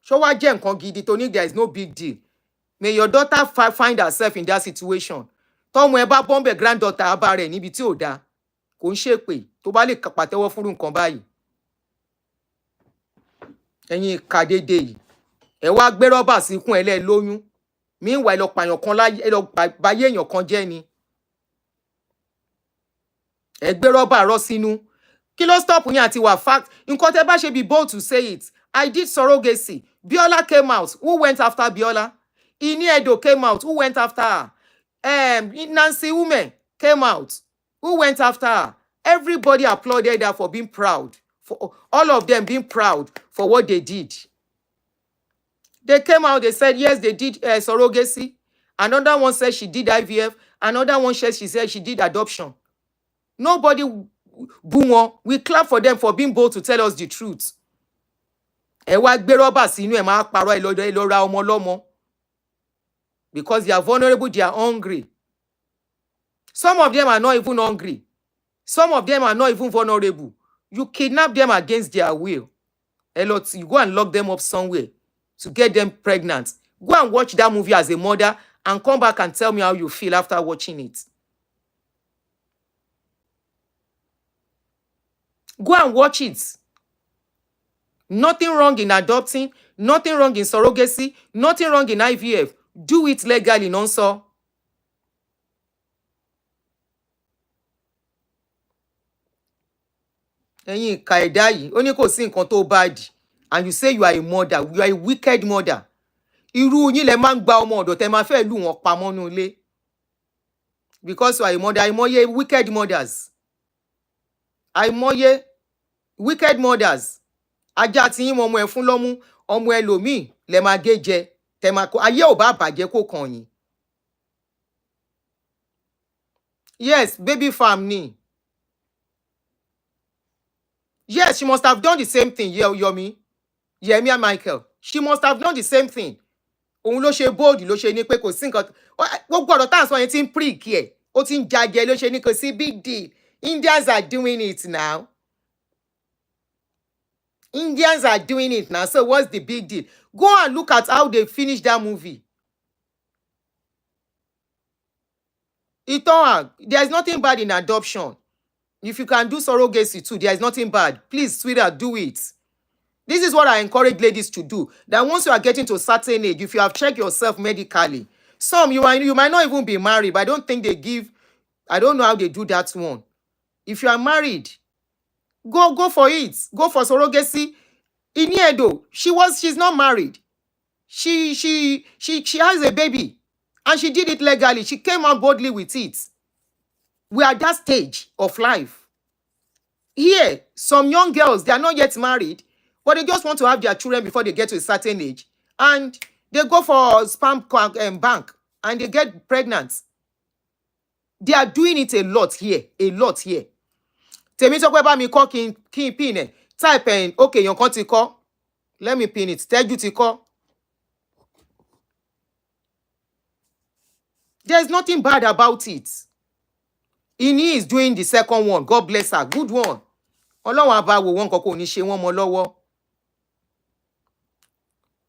So what Jem Kongidi Tony, there is no big deal. May your daughter find herself in that situation. Tom Weba bombe granddaughter abare níbi tí ò dá. Kò ń ṣépè tó bá lè pàtẹ́wọ́ fún nǹkan báyìí. Ẹ̀yin ìkà dédé yìí. Ẹ wá gbé rọ́bà síkún ẹlẹ́ lóyún. Meanwhile, lọ pààyàn kan láyé, ẹ lọ báyé èèyàn kan jẹ́ ni. Ẹ gbé rọ́bà rọ́ sínú. Kí ló stop yín àti wà fact? Nǹkan tẹ́ bá ṣe be bold to say it. I did surrogacy. Biola came out. Who went after Biola? Ini Edo came out. Who went after her? Nancy Ume came out. Who went after her? Everybody applauded her for being proud. For all of them being proud for what they did. They came out, they said, yes, they did surrogacy. Another one said she did IVF. Another one said she did adoption. Nobody boo. We clap for them for being bold to tell us the truth. Ẹ wá gbé rọ́bà sínú ẹ̀ máa parọ́ ẹ lọ ra ọmọ lọ́mọ. Because they are vulnerable, they are hungry. Some of them are not even hungry. Some of them are not even vulnerable. You kidnap them against their will. You go and lock them up somewhere to get them pregnant. Go and watch that movie as a mother and come back and tell me how you feel after watching it. Go and watch it. Nothing wrong in adopting, nothing wrong in surrogacy, nothing wrong in IVF. Do it legally, non so. Ẹ̀yin ìkà ẹ̀dá yìí, ó ní kò sí nǹkan tó bad. And you say you are a mother, you are a wicked mother. Irú yín lẹ máa ń gba ọmọ ọ̀dọ̀ tẹ́ máa fẹ́ lù wọ́n pa mọ́nú ilé. Because you are a mother, àìmọye wicked mothers. Àìmọye wicked mothers. Ajá tí yín ọmọ ẹ fún lọ́mú, ọmọ ẹlòmíì lẹ máa gé jẹ, tẹ́ máa kó ayé ò bá bàjẹ́ kó kàn yín. Yes, baby farm ni. Yes, she must have done the same thing, Yomi. Yemia Michael, she must have done the same thing. Òun ló ṣe bold ló ṣe ní pé kò sí nǹkan gbogbo ọ̀rọ̀ tá à ń sọ yẹn ti ń prick ẹ̀ ó ti ń jagẹ ló ṣe ní kò sí big deal. Indians are doing it now. Indians are doing it now. So what's the big deal? Go and look at how they finished that movie. There is nothing bad in adoption. If you can do surrogacy too, there is nothing bad. Please, sweetheart, do it. This is what I encourage ladies to do. That once you are getting to a certain age, if you have checked yourself medically, you might not even be married, but I don't think they give, I don't know how they do that one. If you are married, go for it. Go for surrogacy. Iniedo, she's not married. She has a baby and she did it legally. She came out boldly with it. We are at that stage of life. Here, some young girls, they are not yet married, but they just want to have their children before they get to a certain age. And they go for sperm bank and they get pregnant. They are doing it a lot here. A lot here. Tèmi sọ pé bá mi kọ́ kí n pin ẹ̀. Type in, okay, your kan ti kọ́. Let me pin it. Tẹ́jú ti kọ́. There's nothing bad about it. Ini is doing the second one. God bless her. Good one. Ọlọ́run á bá wò wọ́n kọ́kọ́ ò ní ṣe wọ́n mọ́ lọ́wọ́.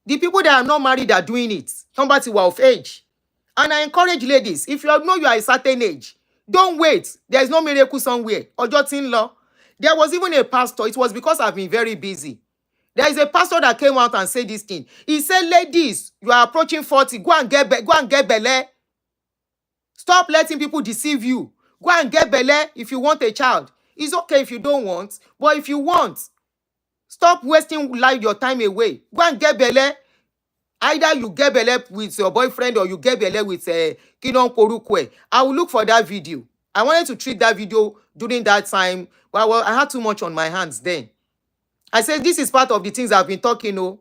The people that are not married are doing it. Somebody who are of age. And I encourage ladies, if you know you are a certain age, don't wait. There is no miracle somewhere. Ọjọ́ tí ń lọ. There was even a pastor. It was because I've been very busy. There is a pastor that came out and said this thing. He said, ladies, you are approaching 40. Go and get belle. Stop letting people deceive you. Go and get belle if you want a child. It's okay if you don't want, but if you want, stop wasting your time away. Go and get belle. Either you get belle with your boyfriend or you get belle with Kidon Korukwe. I will look for that video. I wanted to treat that video during that time. Well, I had too much on my hands then. I said, this is part of the things I've been talking, oh.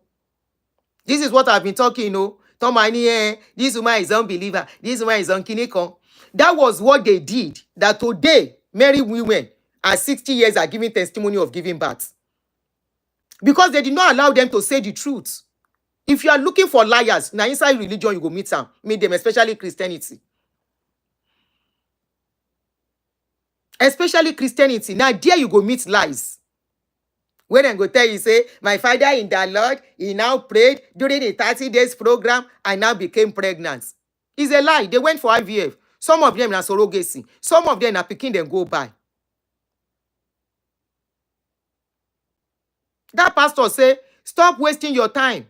This is what I've been talking, oh. Tomani, this woman is unbeliever. This woman is unkinikon. That was what they did. That today, married women at 60 years are giving testimony of giving birth. Because they did not allow them to say the truth. If you are looking for liars, now inside religion, you go meet them, especially Christianity. Especially Christianity. Now there you go meet lies. When I go tell you, say, my father in the Lord, he now prayed during the 30 days program and now became pregnant. It's a lie. They went for IVF. Some of them are surrogacy. Some of them are picking them go by. That pastor say, stop wasting your time.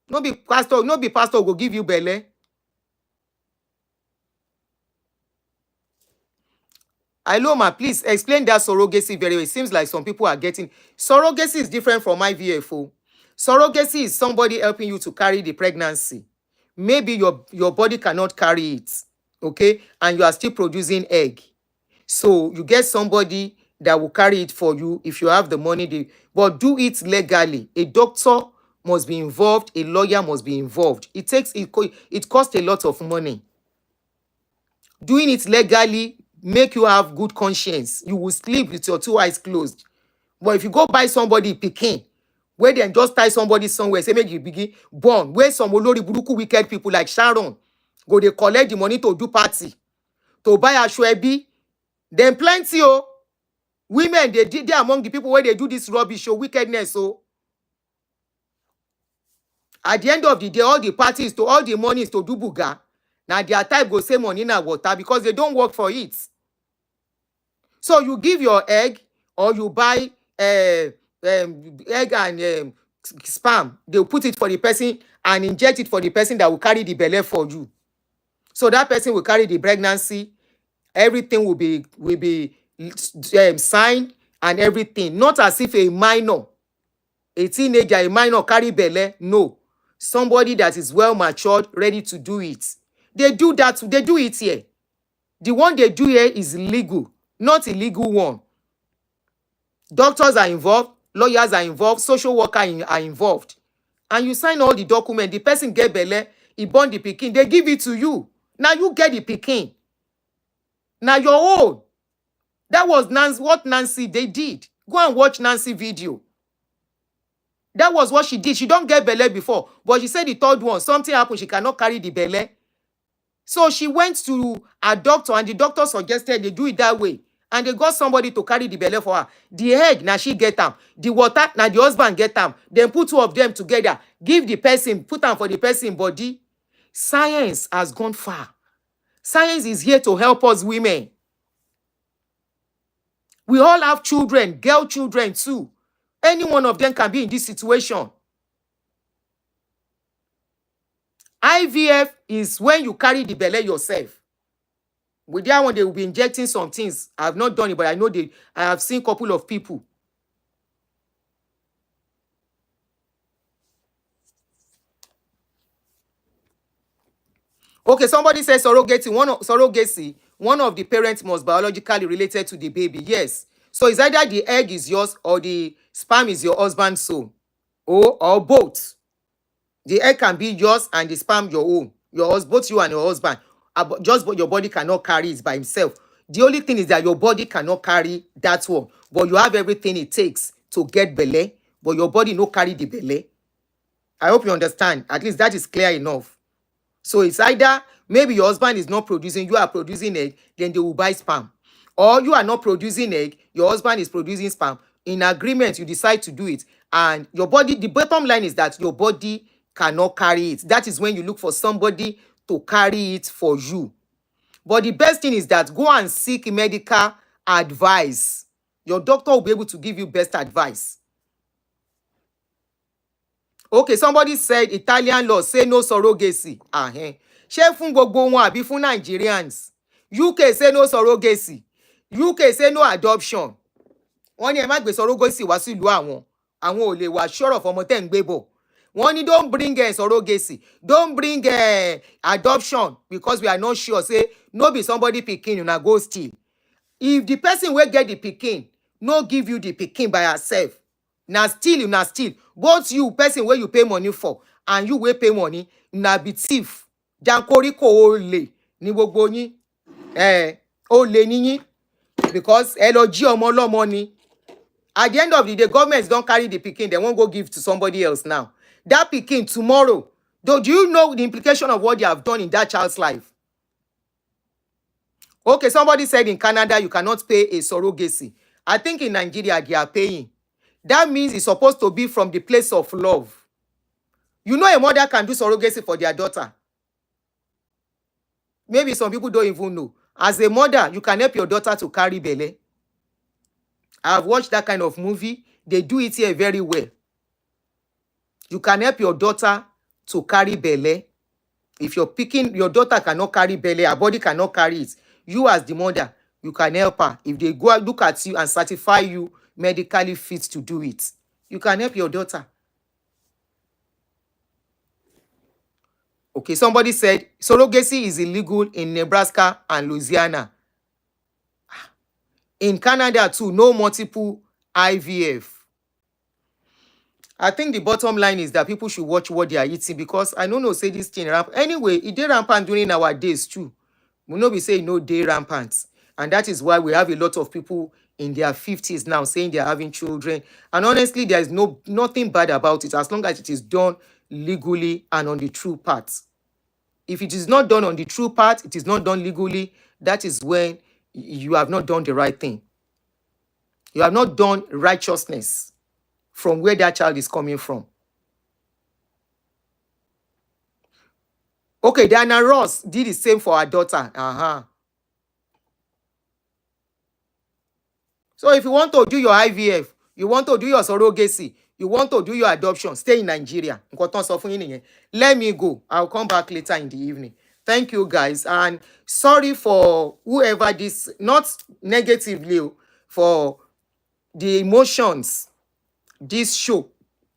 No be pastor go give you belle. Aloma, please explain that surrogacy very well. It seems like some people are getting... Surrogacy is different from IVF. Surrogacy is somebody helping you to carry the pregnancy. Maybe your body cannot carry it, okay? And you are still producing egg. So you get somebody that will carry it for you if you have the money. But do it legally. A doctor must be involved. A lawyer must be involved. It costs a lot of money. Doing it legally make you have good conscience. You will sleep with your two eyes closed. But if you go buy somebody picking, where they just tie somebody somewhere, say make you begin born, where some olori buruku wicked people like Sharon go, they collect the money to do party, to buy a shwebi, then plenty women, they among the people where they do this rubbish or wickedness. So at the end of the day, all the parties to all the money is to do buga. Now their type go say money na water because they don't work for it. So you give your egg or you buy egg and sperm. They'll put it for the person and inject it for the person that will carry the belly for you. So that person will carry the pregnancy. Everything will be signed and everything. Not as if a minor, a teenager, a minor carry belly. No. Somebody that is well matured, ready to do it. They do that. They do it here. The one they do here is legal, not illegal one. Doctors are involved, lawyers are involved, social workers are involved. And you sign all the documents. The person get belle, he born the pikin, they give it to you. Now you get the pikin. Now your own. That was what Nancy they did. Go and watch Nancy video. That was what she did. She don't get belle before, but she said the third one, something happened. She cannot carry the belle. So she went to a doctor, and the doctor suggested they do it that way. And they got somebody to carry the belle for her. The egg, now she get them. The water, now the husband get them. Then put two of them together. Give the person, put them for the person body. Science has gone far. Science is here to help us women. We all have children, girl children too. Any one of them can be in this situation. IVF is when you carry the belle yourself. With that one, they will be injecting some things. I have not done it, but I know I have seen a couple of people. Okay, somebody says surrogacy, one of the parents must biologically related to the baby. Yes. So it's either the egg is yours or the sperm is your husband's soul. Or both. The egg can be yours and the sperm your own. Both you and your husband. Just but your body cannot carry it by himself. The only thing is that your body cannot carry that one. But you have everything it takes to get belle. But your body no carry the belle. I hope you understand. At least that is clear enough. So it's either maybe your husband is not producing, you are producing egg, then they will buy sperm. Or you are not producing egg, your husband is producing sperm. In agreement, you decide to do it. And your body, the bottom line is that your body cannot carry it. That is when you look for somebody to carry it for you. But the best thing is that go and seek medical advice. Your doctor will be able to give you best advice. Okay, somebody said Italian law say no surrogacy. Ṣé fún gbogbo wọn àbí fún Nigerians? UK say no surrogacy. UK say no adoption. Wọ́n ní ẹ má gbé surrogacy wá sílùú àwọn. Àwọn ò lè wá sure of ọmọ tẹ́ ń gbé bọ̀. Wọ́n ní don't bring surrogacy. Don't bring adoption because we are not sure. Say no be somebody pikin una go steal. If the person wey get the pikin no give you the pikin by herself, na steal una steal. Both you person wey you pay money for and you wey pay money na be thief. Jankoriko ole ni gbogbo yín. Ole ni yín because ẹ lọ jí ọmọ ọlọ́mọ ni. At the end of the day, governments don't carry the pikin. They won't go give to somebody else now. That pikin tomorrow, do you know the implication of what they have done in that child's life? Okay, somebody said in Canada, you cannot pay a surrogacy. I think in Nigeria, they are paying. That means it's supposed to be from the place of love. You know a mother can do surrogacy for their daughter. Maybe some people don't even know. As a mother, you can help your daughter to carry belle. I've watched that kind of movie. They do it here very well. You can help your daughter to carry belle. If you're picking, your daughter cannot carry belle, her body cannot carry it. You as the mother, you can help her. If they go and look at you and certify you medically fit to do it, you can help your daughter. Okay, somebody said surrogacy is illegal in Nebraska and Louisiana. In Canada too, no multiple IVF. I think the bottom line is that people should watch what they are eating because I don't know, say this thing rampant. Anyway, it did rampant during our days too. We know we say no day rampant. And that is why we have a lot of people in their 50s now saying they're having children. And honestly, there is nothing bad about it as long as it is done legally and on the true path. If it is not done on the true path, it is not done legally, that is when you have not done the right thing. You have not done righteousness from where that child is coming from. Okay, Diana Ross did the same for her daughter. So if you want to do your IVF, you want to do your surrogacy, you want to do your adoption, stay in Nigeria. Let me go. I'll come back later in the evening. Thank you, guys. And sorry for whoever this, not negatively, for the emotions this show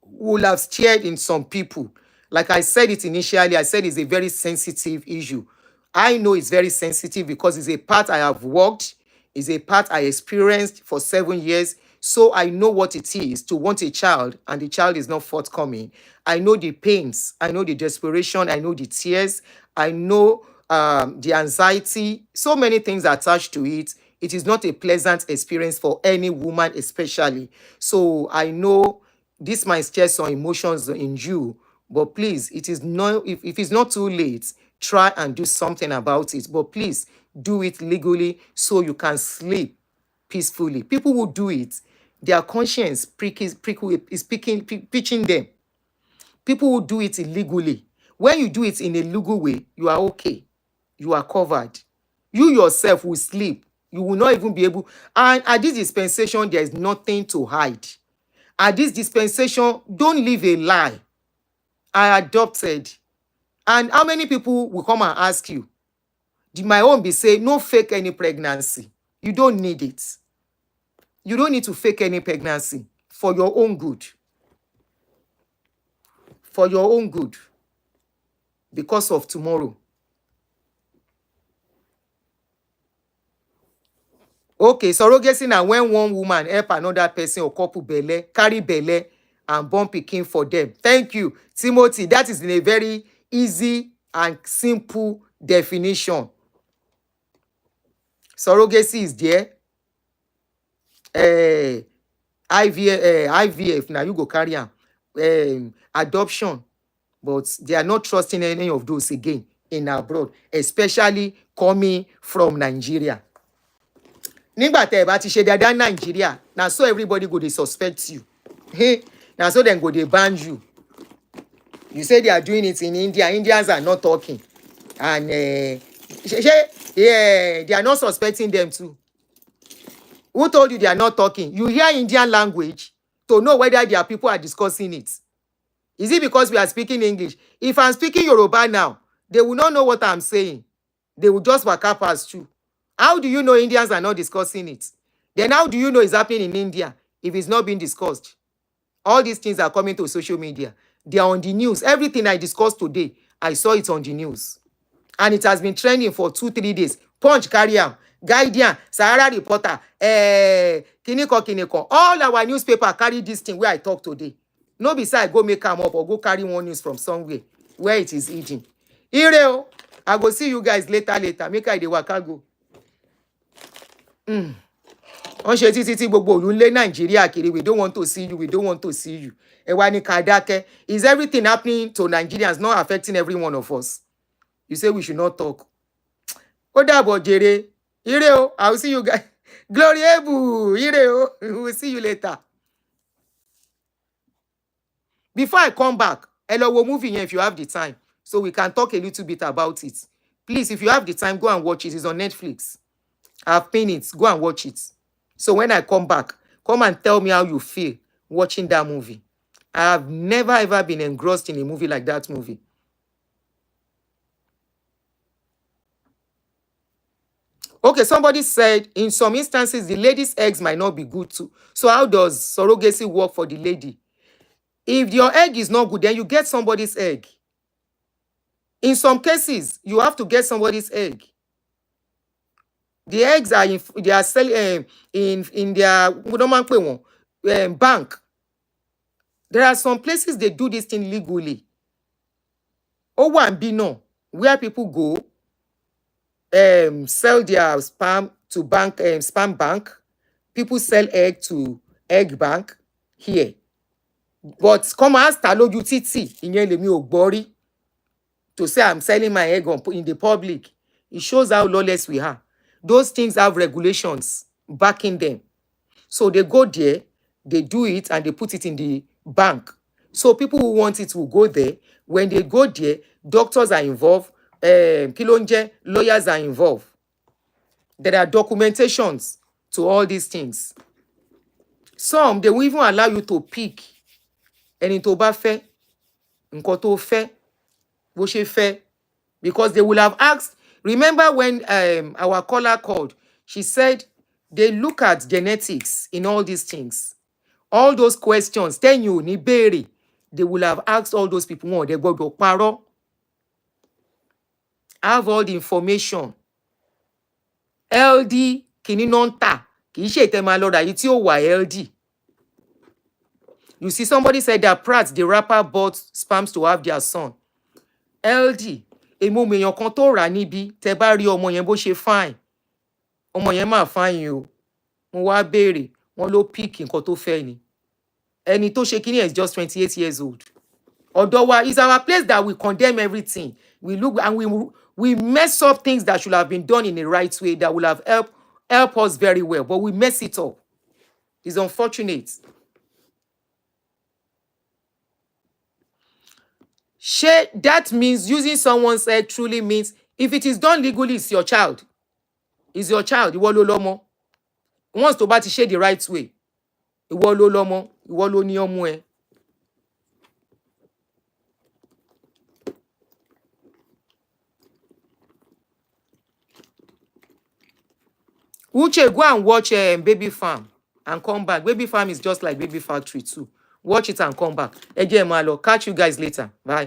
will have stirred in some people. Like I said it initially, I said it's a very sensitive issue. I know it's very sensitive because it's a part I have worked, it's a part I experienced for 7 years. So I know what it is to want a child and the child is not forthcoming. I know the pains, I know the desperation, I know the tears, I know the anxiety, so many things attached to it. It is not a pleasant experience for any woman especially. So I know this might stir some emotions in you, but please, it is not, if it's not too late, try and do something about it. But please do it legally so you can sleep peacefully. People who do it, their conscience preaching them. People who do it illegally, when you do it in a legal way, you are okay. You are covered. You yourself will sleep. You will not even be able. And at this dispensation, there is nothing to hide. At this dispensation, don't live a lie. I adopted. And how many people will come and ask you? My own be say, no fake any pregnancy. You don't need it. You don't need to fake any pregnancy for your own good. For your own good. Because of tomorrow. Okay, surrogacy na when one woman help another person or couple belle, carry belle and born pikin for them. Thank you, Timothy. That is in a very easy and simple definition. Surrogacy is there. IVF, now you go carry am. Adoption, but they are not trusting any of those again in abroad, especially coming from Nigeria. Nígbà tẹ́ ẹ bá ti ṣe dáadáa ní Nigeria, na so everybody go dey suspect you. Hey, na so dem go dey ban you. You say they are doing it in India. Indians are not talking, and they are not suspecting them too. Who told you they are not talking? You hear Indian language to know whether their people are discussing it. Is it because we are speaking English? If I'm speaking Yoruba now, they will not know what I'm saying. They will just waka past you. How do you know Indians are not discussing it? Then how do you know it's happening in India if it's not being discussed? All these things are coming to social media. They are on the news. Everything I discussed today, I saw it on the news. And it has been trending for 2-3 days. Punch carry am, Guardian, Sahara Reporter, Kiniko. All our newspaper carry this thing where I talk today. No beside go make am up or go carry one news from somewhere where it is hidden. Ireo, I go see you guys later. Make I dey waka go. On ṣe títí gbogbo òlú ńlé Nàìjíríà kiri, we don't want to see you, we don't want to see you. Ẹ wá ní ká dákẹ́. Is everything happening to Nigerians not affecting every one of us? You say we should not talk. Ó dàbọ̀ jèrè. Ire o, I will see you guys. Glory Ebu, ire o, we will see you later. Before I come back, ẹ lọ wo movie yẹn if you have the time, so we can talk a little bit about it. Please, if you have the time, go and watch it. It's on Netflix. I've pinned it. Go and watch it. So when I come back, come and tell me how you feel watching that movie. I have never ever been engrossed in a movie like that movie. Okay, somebody said in some instances the lady's eggs might not be good too. So how does surrogacy work for the lady? If your egg is not good, then you get somebody's egg. In some cases, you have to get somebody's egg. The eggs are they are selling in their bank. There are some places they do this thing legally. O1B where people go sell their sperm to bank, sperm bank. People sell egg to egg bank here. But come ask Taloju Titi ìyẹn lèmi ò gbọ́ rí to say I'm selling my egg in the public. It shows how lawless we are. Those things have regulations backing them. So they go there, they do it, and they put it in the bank. So people who want it will go there. When they go there, doctors are involved, lawyers are involved. There are documentations to all these things. Some, they will even allow you to pick ẹni tó bá fẹ́, nǹkan tó fẹ́, bó ṣe fẹ́, because they will have asked. Remember when our caller called, she said they look at genetics in all these things. All those questions, then you ní béèrè, they will have asked all those people, wọ́n dẹ̀ gbọ́dọ̀ parọ́. Have all the information. LD kìíní náà ń tà, kìí ṣe ìtẹ́mà lọ́ra yìí tí ó wà LD. You see, somebody said that Pratt, the rapper, bought sperms to have their son. LD, èmo èèyàn kan tó rà níbí, tẹ́ bá rí ọmọ yẹn bó ṣe fine. Ọmọ yẹn máa fine o. Mo wá béèrè, wọ́n ló pick nǹkan tó fẹ́ ni. ẹni tó ṣe kíní is just 28 years old. Although it's our place that we condemn everything. We look and we mess up things that should have been done in the right way that will have helped us very well, but we mess it up. It's unfortunate. That means using someone's head truly means if it is done legally, it's your child. It's your child. Ìwọ ló lọ́mọ. Once tó bá ti ṣe the right way, ìwọ ló lọ́mọ, ìwọ ló ní ọmọ ẹ. Uche, go and watch Baby Farm and come back. Baby Farm is just like Baby Factory too. Watch it and come back. Ẹ jẹ́ ẹ máa lọ. Catch you guys later. Bye.